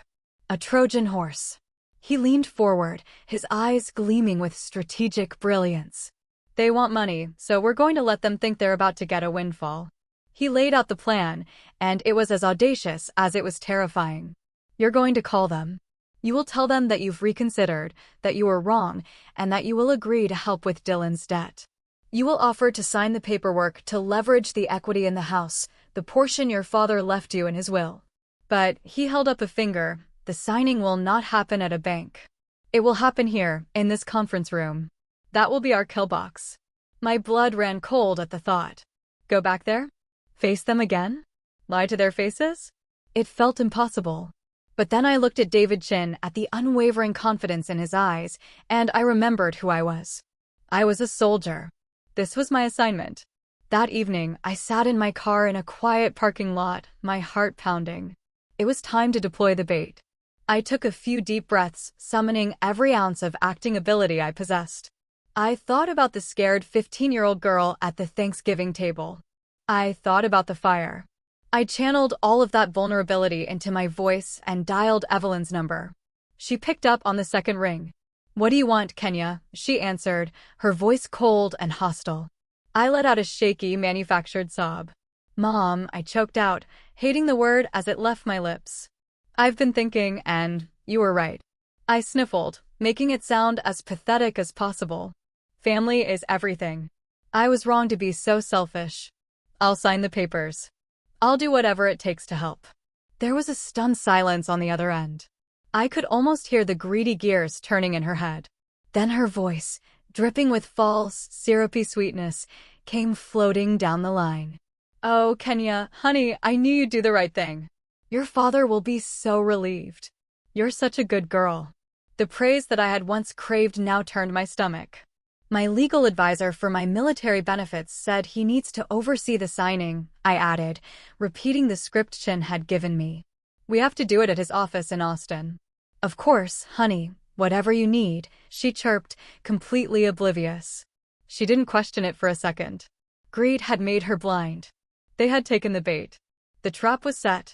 A Trojan horse. He leaned forward, his eyes gleaming with strategic brilliance. They want money, so we're going to let them think they're about to get a windfall. He laid out the plan, and it was as audacious as it was terrifying. You're going to call them. You will tell them that you've reconsidered, that you were wrong, and that you will agree to help with Dylan's debt. You will offer to sign the paperwork to leverage the equity in the house, the portion your father left you in his will. But he held up a finger. The signing will not happen at a bank. It will happen here, in this conference room. That will be our kill box. My blood ran cold at the thought. Go back there? Face them again? Lie to their faces? It felt impossible. But then I looked at David Chin, at the unwavering confidence in his eyes, and I remembered who I was. I was a soldier. This was my assignment. That evening, I sat in my car in a quiet parking lot, my heart pounding. It was time to deploy the bait. I took a few deep breaths, summoning every ounce of acting ability I possessed. I thought about the scared 15-year-old girl at the Thanksgiving table. I thought about the fire. I channeled all of that vulnerability into my voice and dialed Evelyn's number. She picked up on the second ring. What do you want, Kenya? She answered, her voice cold and hostile. I let out a shaky, manufactured sob. Mom, I choked out, hating the word as it left my lips. I've been thinking, and you were right. I sniffled, making it sound as pathetic as possible. Family is everything. I was wrong to be so selfish. I'll sign the papers. I'll do whatever it takes to help. There was a stunned silence on the other end. I could almost hear the greedy gears turning in her head. Then her voice, dripping with false, syrupy sweetness, came floating down the line. Oh, Kenya, honey, I knew you'd do the right thing. Your father will be so relieved. You're such a good girl. The praise that I had once craved now turned my stomach. My legal advisor for my military benefits said he needs to oversee the signing, I added, repeating the script Chin had given me. We have to do it at his office in Austin. Of course, honey, whatever you need, she chirped, completely oblivious. She didn't question it for a second. Greed had made her blind. They had taken the bait. The trap was set.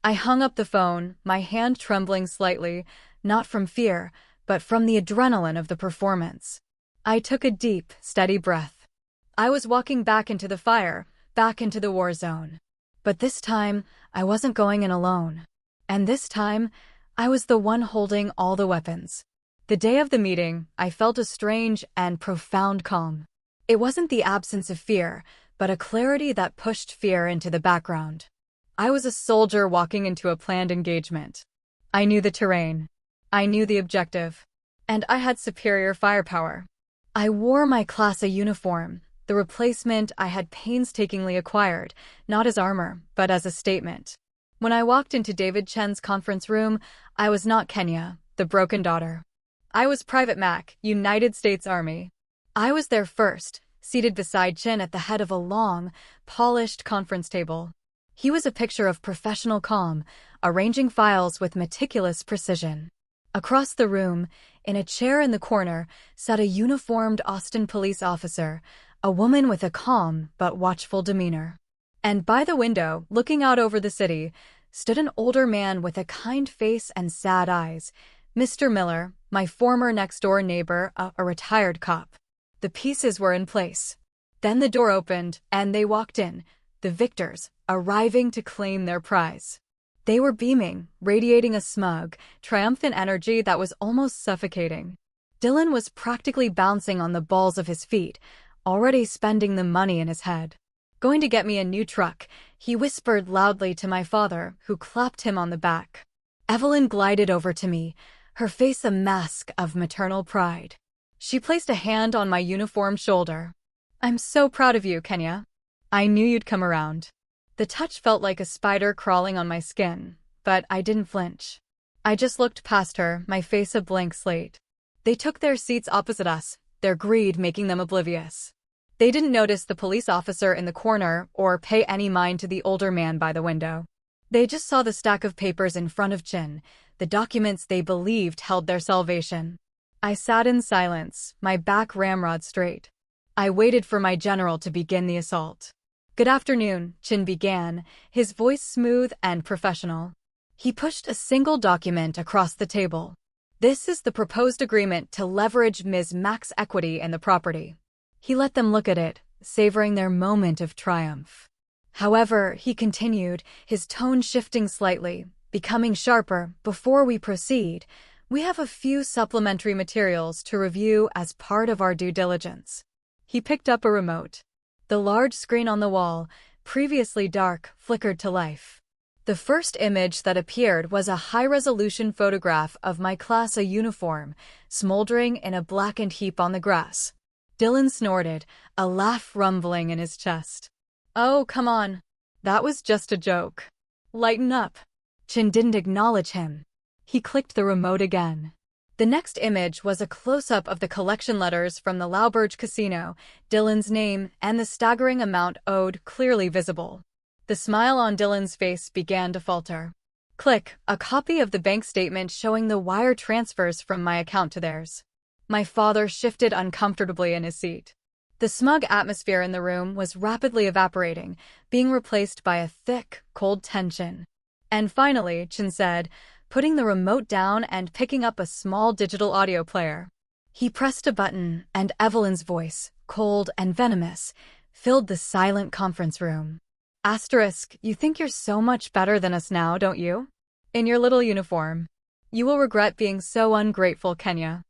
I hung up the phone, my hand trembling slightly, not from fear, but from the adrenaline of the performance. I took a deep, steady breath. I was walking back into the fire, back into the war zone. But this time, I wasn't going in alone. And this time, I was the one holding all the weapons. The day of the meeting, I felt a strange and profound calm. It wasn't the absence of fear, but a clarity that pushed fear into the background. I was a soldier walking into a planned engagement. I knew the terrain. I knew the objective. And I had superior firepower. I wore my Class A uniform, the replacement I had painstakingly acquired, not as armor, but as a statement. When I walked into David Chen's conference room, I was not Kenya, the broken daughter. I was Private Mac, United States Army. I was there first, seated beside Chen at the head of a long, polished conference table. He was a picture of professional calm, arranging files with meticulous precision. Across the room, in a chair in the corner, sat a uniformed Austin police officer, a woman with a calm but watchful demeanor. And by the window, looking out over the city, stood an older man with a kind face and sad eyes, Mr. Miller, my former next-door neighbor, a retired cop. The pieces were in place. Then the door opened, and they walked in, the victors, arriving to claim their prize. They were beaming, radiating a smug, triumphant energy that was almost suffocating. Dylan was practically bouncing on the balls of his feet, already spending the money in his head. "Going to get me a new truck," he whispered loudly to my father, who clapped him on the back. Evelyn glided over to me, her face a mask of maternal pride. She placed a hand on my uniformed shoulder. "I'm so proud of you, Kenya. I knew you'd come around." The touch felt like a spider crawling on my skin, but I didn't flinch. I just looked past her, my face a blank slate. They took their seats opposite us, their greed making them oblivious. They didn't notice the police officer in the corner or pay any mind to the older man by the window. They just saw the stack of papers in front of Chin, the documents they believed held their salvation. I sat in silence, my back ramrod straight. I waited for my general to begin the assault. "Good afternoon," Chin began, his voice smooth and professional. He pushed a single document across the table. "This is the proposed agreement to leverage Ms. Mac's equity in the property." He let them look at it, savoring their moment of triumph. "However," he continued, his tone shifting slightly, becoming sharper, "before we proceed, we have a few supplementary materials to review as part of our due diligence." He picked up a remote. The large screen on the wall, previously dark, flickered to life. The first image that appeared was a high-resolution photograph of my Class A uniform, smoldering in a blackened heap on the grass. Dylan snorted, a laugh rumbling in his chest. "Oh, come on. That was just a joke. Lighten up." Chin didn't acknowledge him. He clicked the remote again. The next image was a close-up of the collection letters from the Lauberge Casino, Dylan's name, and the staggering amount owed clearly visible. The smile on Dylan's face began to falter. Click, a copy of the bank statement showing the wire transfers from my account to theirs. My father shifted uncomfortably in his seat. The smug atmosphere in the room was rapidly evaporating, being replaced by a thick, cold tension. "And finally," Chin said, putting the remote down and picking up a small digital audio player. He pressed a button, and Evelyn's voice, cold and venomous, filled the silent conference room. "Asterisk, you think you're so much better than us now, don't you? In your little uniform. You will regret being so ungrateful, Kenya.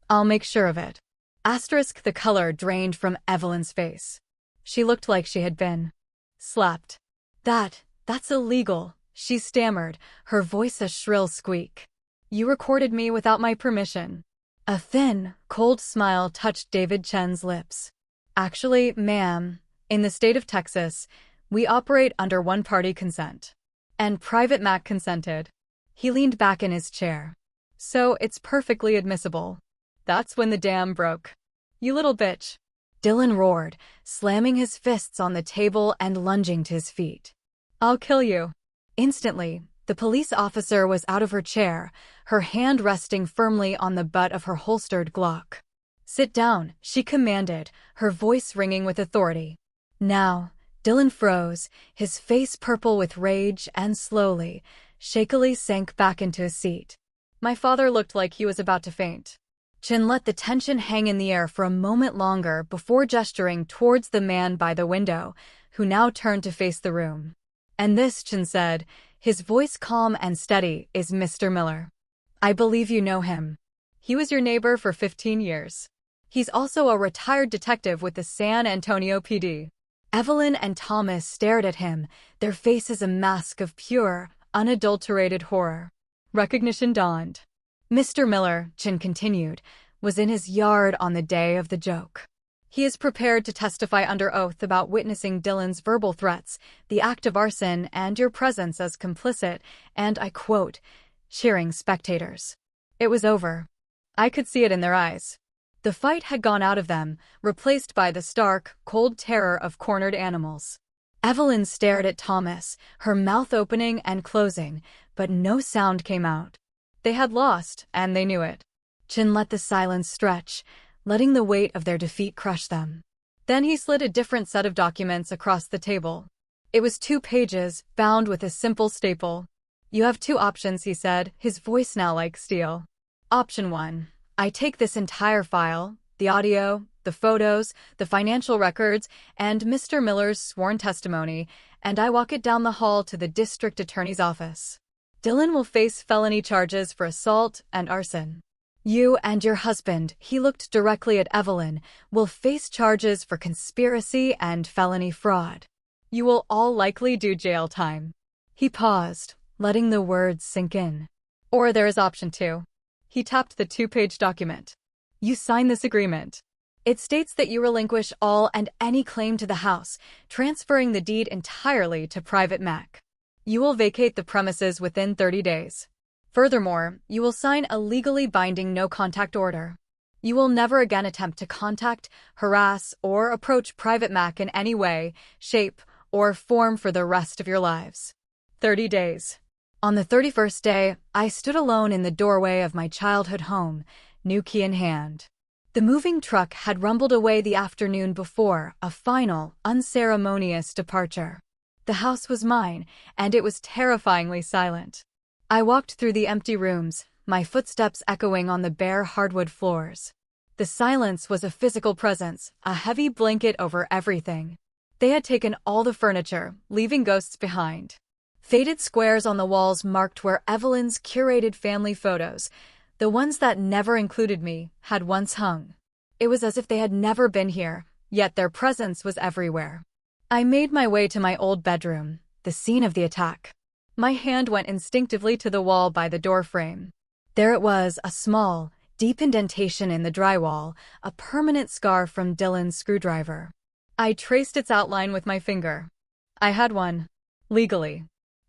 I'll make sure of it." Asterisk, the color drained from Evelyn's face. She looked like she had been slapped. That's illegal," she stammered, her voice a shrill squeak. "You recorded me without my permission." A thin, cold smile touched David Chen's lips. "Actually, ma'am, in the state of Texas, We operate under one-party consent. And Private Mac consented. He leaned back in his chair. So it's perfectly admissible. That's when the dam broke. You little bitch. Dylan roared, slamming his fists on the table and lunging to his feet. I'll kill you. Instantly, the police officer was out of her chair, her hand resting firmly on the butt of her holstered Glock. Sit down, she commanded, her voice ringing with authority. Now, Dylan froze, his face purple with rage, and slowly, shakily sank back into his seat. My father looked like he was about to faint. Chin let the tension hang in the air for a moment longer before gesturing towards the man by the window, who now turned to face the room. And this, Chin said, his voice calm and steady, is Mr. Miller. I believe you know him. He was your neighbor for 15 years. He's also a retired detective with the San Antonio PD. Evelyn and Thomas stared at him, their faces a mask of pure, unadulterated horror. Recognition dawned. Mr. Miller, Chin continued, was in his yard on the day of the joke. He is prepared to testify under oath about witnessing Dylan's verbal threats, the act of arson, and your presence as complicit, and, I quote, cheering spectators. It was over. I could see it in their eyes. The fight had gone out of them, replaced by the stark, cold terror of cornered animals. Evelyn stared at Thomas, her mouth opening and closing, but no sound came out. They had lost, and they knew it. Chin let the silence stretch, letting the weight of their defeat crush them. Then he slid a different set of documents across the table. It was 2 pages, bound with a simple staple. You have 2 options, he said, his voice now like steel. Option 1. I take this entire file, the audio, the photos, the financial records, and Mr. Miller's sworn testimony, and I walk it down the hall to the district attorney's office. Dylan will face felony charges for assault and arson. You and your husband, he looked directly at Evelyn, will face charges for conspiracy and felony fraud. You will all likely do jail time. He paused, letting the words sink in. Or there is option 2. He tapped the 2-page document. You sign this agreement. It states that you relinquish all and any claim to the house, transferring the deed entirely to Private Mac. You will vacate the premises within 30 days. Furthermore, you will sign a legally binding no-contact order. You will never again attempt to contact, harass, or approach Private Mac in any way, shape, or form for the rest of your lives. 30 days. On the 31st day, I stood alone in the doorway of my childhood home, new key in hand. The moving truck had rumbled away the afternoon before, a final, unceremonious departure. The house was mine, and it was terrifyingly silent. I walked through the empty rooms, my footsteps echoing on the bare hardwood floors. The silence was a physical presence, a heavy blanket over everything. They had taken all the furniture, leaving ghosts behind. Faded squares on the walls marked where Evelyn's curated family photos, the ones that never included me, had once hung. It was as if they had never been here, yet their presence was everywhere. I made my way to my old bedroom, the scene of the attack. My hand went instinctively to the wall by the doorframe. There it was, a small, deep indentation in the drywall, a permanent scar from Dylan's screwdriver. I traced its outline with my finger. I had won. Legally.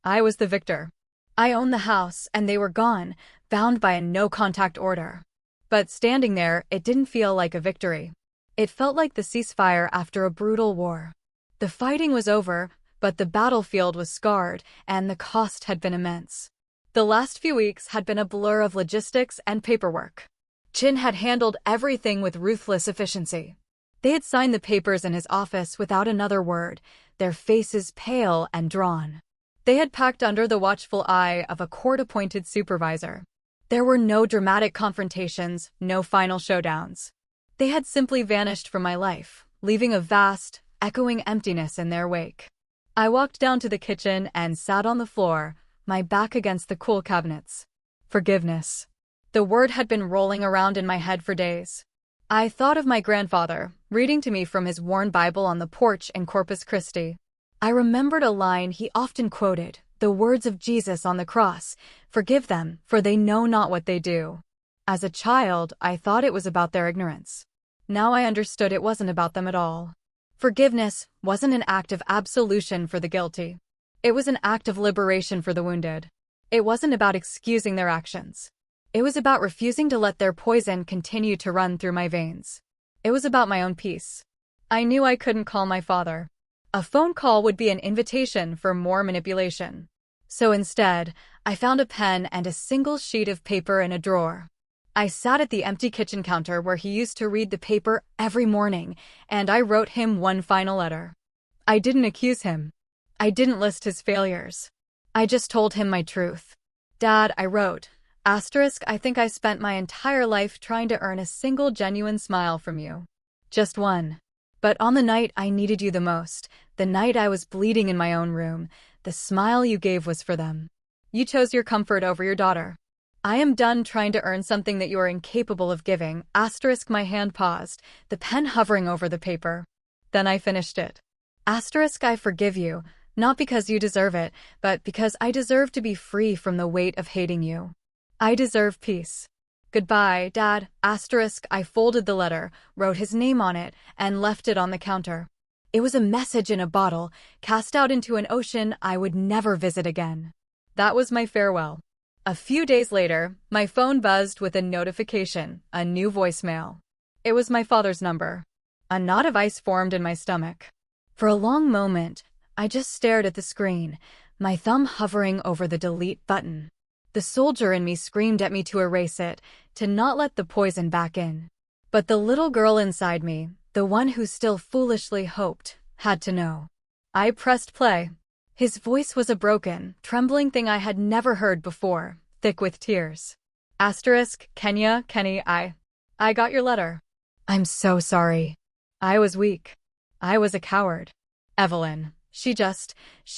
I was the victor. I owned the house, and they were gone, bound by a no-contact order. But standing there, it didn't feel like a victory. It felt like the ceasefire after a brutal war. The fighting was over, but the battlefield was scarred, and the cost had been immense. The last few weeks had been a blur of logistics and paperwork. Chin had handled everything with ruthless efficiency. They had signed the papers in his office without another word, their faces pale and drawn. They had packed under the watchful eye of a court-appointed supervisor. There were no dramatic confrontations, no final showdowns. They had simply vanished from my life, leaving a vast, echoing emptiness in their wake. I walked down to the kitchen and sat on the floor, my back against the cool cabinets. Forgiveness. The word had been rolling around in my head for days. I thought of my grandfather, reading to me from his worn Bible on the porch in Corpus Christi. I remembered a line he often quoted, the words of Jesus on the cross, "Forgive them, for they know not what they do." As a child, I thought it was about their ignorance. Now I understood it wasn't about them at all. Forgiveness wasn't an act of absolution for the guilty. It was an act of liberation for the wounded. It wasn't about excusing their actions. It was about refusing to let their poison continue to run through my veins. It was about my own peace. I knew I couldn't call my father. A phone call would be an invitation for more manipulation. So instead, I found a pen and a single sheet of paper in a drawer. I sat at the empty kitchen counter where he used to read the paper every morning, and I wrote him one final letter. I didn't accuse him. I didn't list his failures. I just told him my truth. Dad, I wrote, I think I spent my entire life trying to earn a single genuine smile from you. Just one. But on the night I needed you the most, the night I was bleeding in my own room, the smile you gave was for them. You chose your comfort over your daughter. I am done trying to earn something that you are incapable of giving. My hand paused, the pen hovering over the paper. Then I finished it. I forgive you, not because you deserve it, but because I deserve to be free from the weight of hating you. I deserve peace. Goodbye, Dad. I folded the letter, wrote his name on it, and left it on the counter. It was a message in a bottle, cast out into an ocean I would never visit again. That was my farewell. A few days later, my phone buzzed with a notification, a new voicemail. It was my father's number. A knot of ice formed in my stomach. For a long moment, I just stared at the screen, my thumb hovering over the delete button. The soldier in me screamed at me to erase it, to not let the poison back in. But the little girl inside me, the one who still foolishly hoped, had to know. I pressed play. His voice was a broken, trembling thing I had never heard before, thick with tears. Kenny, I got your letter. I'm so sorry. I was weak. I was a coward. Evelyn, she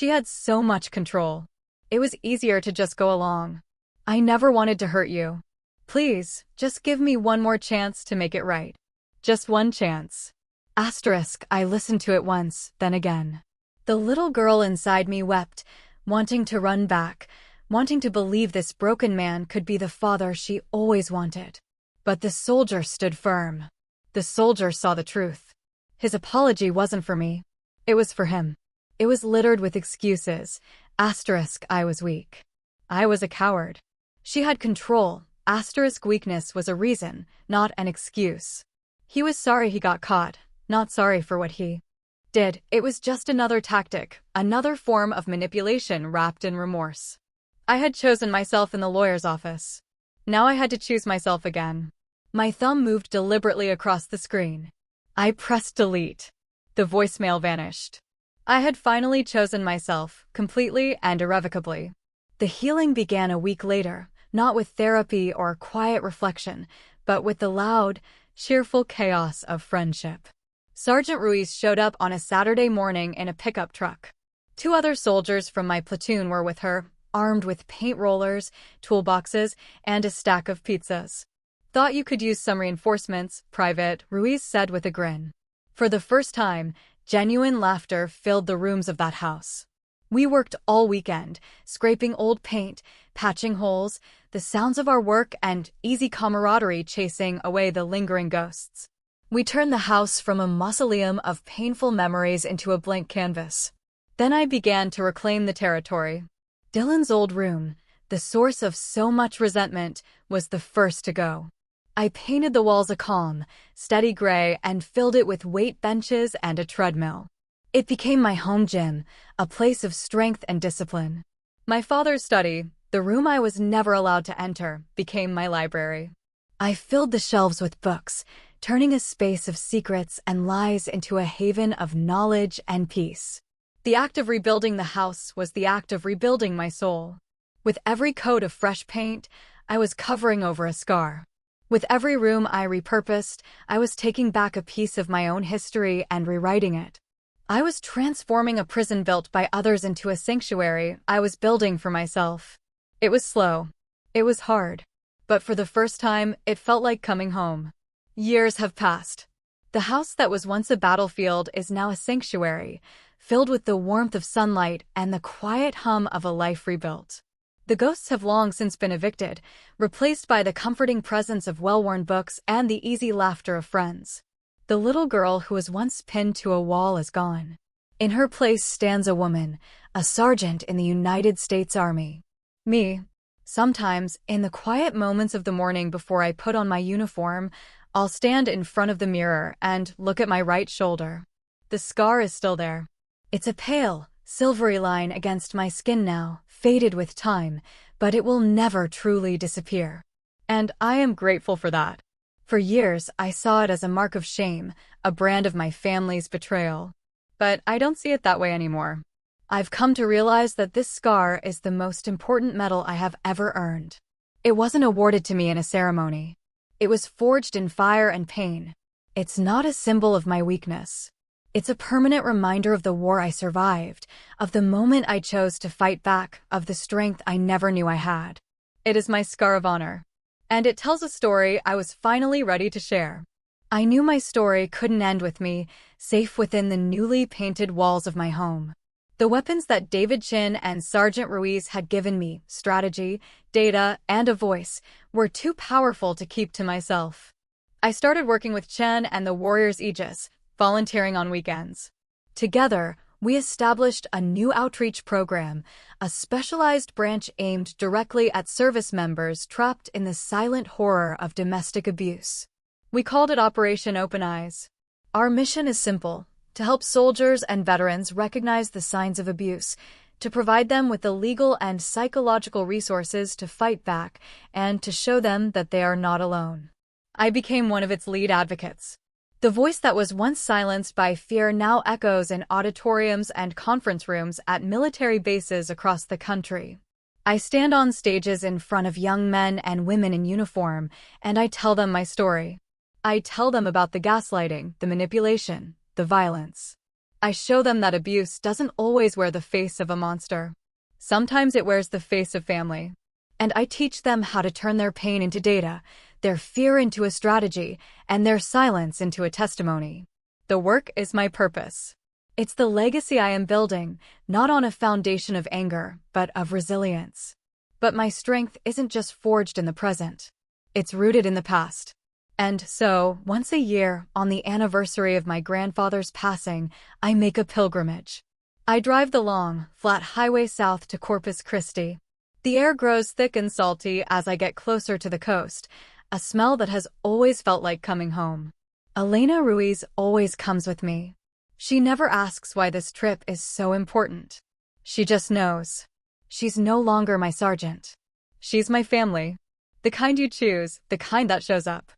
had so much control. It was easier to just go along. I never wanted to hurt you. Please, just give me one more chance to make it right. Just one chance. I listened to it once, then again. The little girl inside me wept, wanting to run back, wanting to believe this broken man could be the father she always wanted. But the soldier stood firm. The soldier saw the truth. His apology wasn't for me. It was for him. It was littered with excuses. I was weak. I was a coward. She had control. Weakness was a reason, not an excuse. He was sorry he got caught, not sorry for what he did. It was just another tactic, another form of manipulation wrapped in remorse. I had chosen myself in the lawyer's office. Now I had to choose myself again. My thumb moved deliberately across the screen. I pressed delete. The voicemail vanished. I had finally chosen myself, completely and irrevocably. The healing began a week later, not with therapy or quiet reflection, but with the loud, cheerful chaos of friendship. Sergeant Ruiz showed up on a Saturday morning in a pickup truck. 2 other soldiers from my platoon were with her, armed with paint rollers, toolboxes, and a stack of pizzas. Thought you could use some reinforcements, Private, Ruiz said with a grin. For the first time, genuine laughter filled the rooms of that house. We worked all weekend, scraping old paint, patching holes, the sounds of our work and easy camaraderie chasing away the lingering ghosts. We turned the house from a mausoleum of painful memories into a blank canvas. Then I began to reclaim the territory. Dylan's old room, the source of so much resentment, was the first to go. I painted the walls a calm, steady gray and filled it with weight benches and a treadmill. It became my home gym, a place of strength and discipline. My father's study, the room I was never allowed to enter, became my library. I filled the shelves with books, turning a space of secrets and lies into a haven of knowledge and peace. The act of rebuilding the house was the act of rebuilding my soul. With every coat of fresh paint, I was covering over a scar. With every room I repurposed, I was taking back a piece of my own history and rewriting it. I was transforming a prison built by others into a sanctuary I was building for myself. It was slow. It was hard. But for the first time, it felt like coming home. Years have passed. The house that was once a battlefield is now a sanctuary, filled with the warmth of sunlight and the quiet hum of a life rebuilt. The ghosts have long since been evicted, replaced by the comforting presence of well-worn books and the easy laughter of friends. The little girl who was once pinned to a wall is gone. In her place stands a woman, a sergeant in the United States Army. Me. Sometimes, in the quiet moments of the morning before I put on my uniform, I'll stand in front of the mirror and look at my right shoulder. The scar is still there. It's a pale, silvery line against my skin now, faded with time, but it will never truly disappear. And I am grateful for that. For years, I saw it as a mark of shame, a brand of my family's betrayal. But I don't see it that way anymore. I've come to realize that this scar is the most important medal I have ever earned. It wasn't awarded to me in a ceremony. It was forged in fire and pain. It's not a symbol of my weakness. It's a permanent reminder of the war I survived, of the moment I chose to fight back, of the strength I never knew I had. It is my scar of honor. And it tells a story I was finally ready to share. I knew my story couldn't end with me, safe within the newly painted walls of my home. The weapons that David Chin and Sergeant Ruiz had given me, strategy, data, and a voice, were too powerful to keep to myself. I started working with Chen and the Warriors Aegis, volunteering on weekends. Together, we established a new outreach program, a specialized branch aimed directly at service members trapped in the silent horror of domestic abuse. We called it Operation Open Eyes. Our mission is simple: to help soldiers and veterans recognize the signs of abuse, to provide them with the legal and psychological resources to fight back, and to show them that they are not alone. I became one of its lead advocates. The voice that was once silenced by fear now echoes in auditoriums and conference rooms at military bases across the country. I stand on stages in front of young men and women in uniform, and I tell them my story. I tell them about the gaslighting, the manipulation, the violence. I show them that abuse doesn't always wear the face of a monster. Sometimes it wears the face of family. And I teach them how to turn their pain into data, their fear into a strategy, and their silence into a testimony. The work is my purpose. It's the legacy I am building, not on a foundation of anger, but of resilience. But my strength isn't just forged in the present. It's rooted in the past. And so, once a year, on the anniversary of my grandfather's passing, I make a pilgrimage. I drive the long, flat highway south to Corpus Christi. The air grows thick and salty as I get closer to the coast, a smell that has always felt like coming home. Elena Ruiz always comes with me. She never asks why this trip is so important. She just knows. She's no longer my sergeant. She's my family. The kind you choose, the kind that shows up.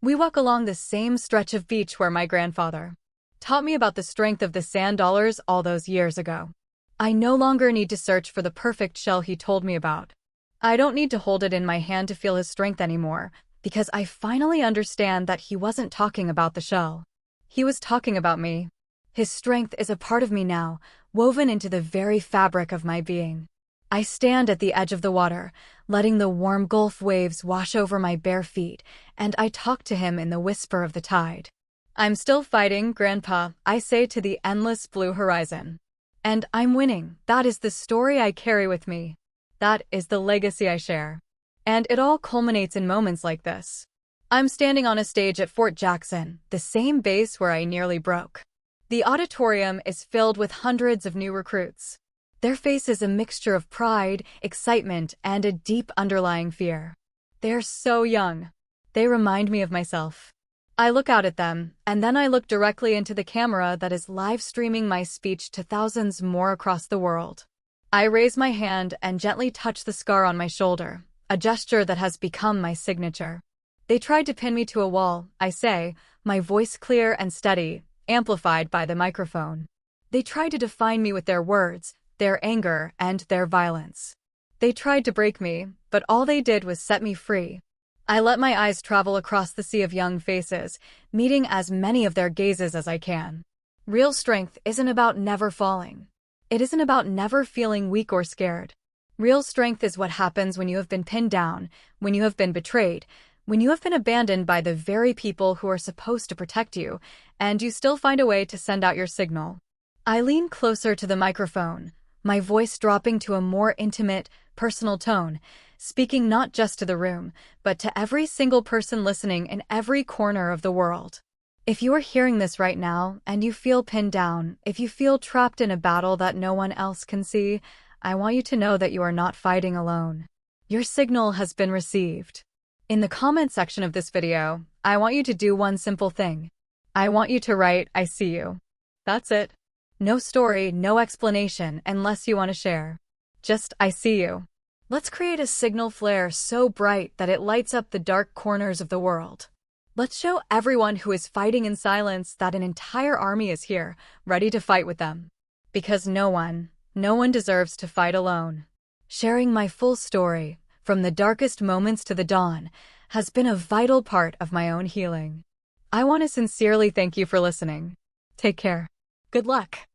We walk along the same stretch of beach where my grandfather taught me about the strength of the sand dollars all those years ago. I no longer need to search for the perfect shell he told me about. I don't need to hold it in my hand to feel his strength anymore, because I finally understand that he wasn't talking about the shell. He was talking about me. His strength is a part of me now, woven into the very fabric of my being. I stand at the edge of the water, letting the warm Gulf waves wash over my bare feet, and I talk to him in the whisper of the tide. I'm still fighting, Grandpa, I say to the endless blue horizon. And I'm winning. That is the story I carry with me. That is the legacy I share. And it all culminates in moments like this. I'm standing on a stage at Fort Jackson, the same base where I nearly broke. The auditorium is filled with hundreds of new recruits. Their faces a mixture of pride, excitement, and a deep underlying fear. They're so young. They remind me of myself. I look out at them, and then I look directly into the camera that is live streaming my speech to thousands more across the world. I raise my hand and gently touch the scar on my shoulder, a gesture that has become my signature. They tried to pin me to a wall, I say, my voice clear and steady, amplified by the microphone. They tried to define me with their words, their anger, and their violence. They tried to break me, but all they did was set me free. I let my eyes travel across the sea of young faces, meeting as many of their gazes as I can. Real strength isn't about never falling. It isn't about never feeling weak or scared. Real strength is what happens when you have been pinned down, when you have been betrayed, when you have been abandoned by the very people who are supposed to protect you, and you still find a way to send out your signal. I lean closer to the microphone, my voice dropping to a more intimate, personal tone, speaking not just to the room, but to every single person listening in every corner of the world. If you are hearing this right now and you feel pinned down, if you feel trapped in a battle that no one else can see, I want you to know that you are not fighting alone. Your signal has been received. In the comment section of this video, I want you to do one simple thing. I want you to write, "I see you." That's it. No story, no explanation, unless you want to share. Just, "I see you." Let's create a signal flare so bright that it lights up the dark corners of the world. Let's show everyone who is fighting in silence that an entire army is here, ready to fight with them. Because no one deserves to fight alone. Sharing my full story, from the darkest moments to the dawn, has been a vital part of my own healing. I want to sincerely thank you for listening. Take care. Good luck.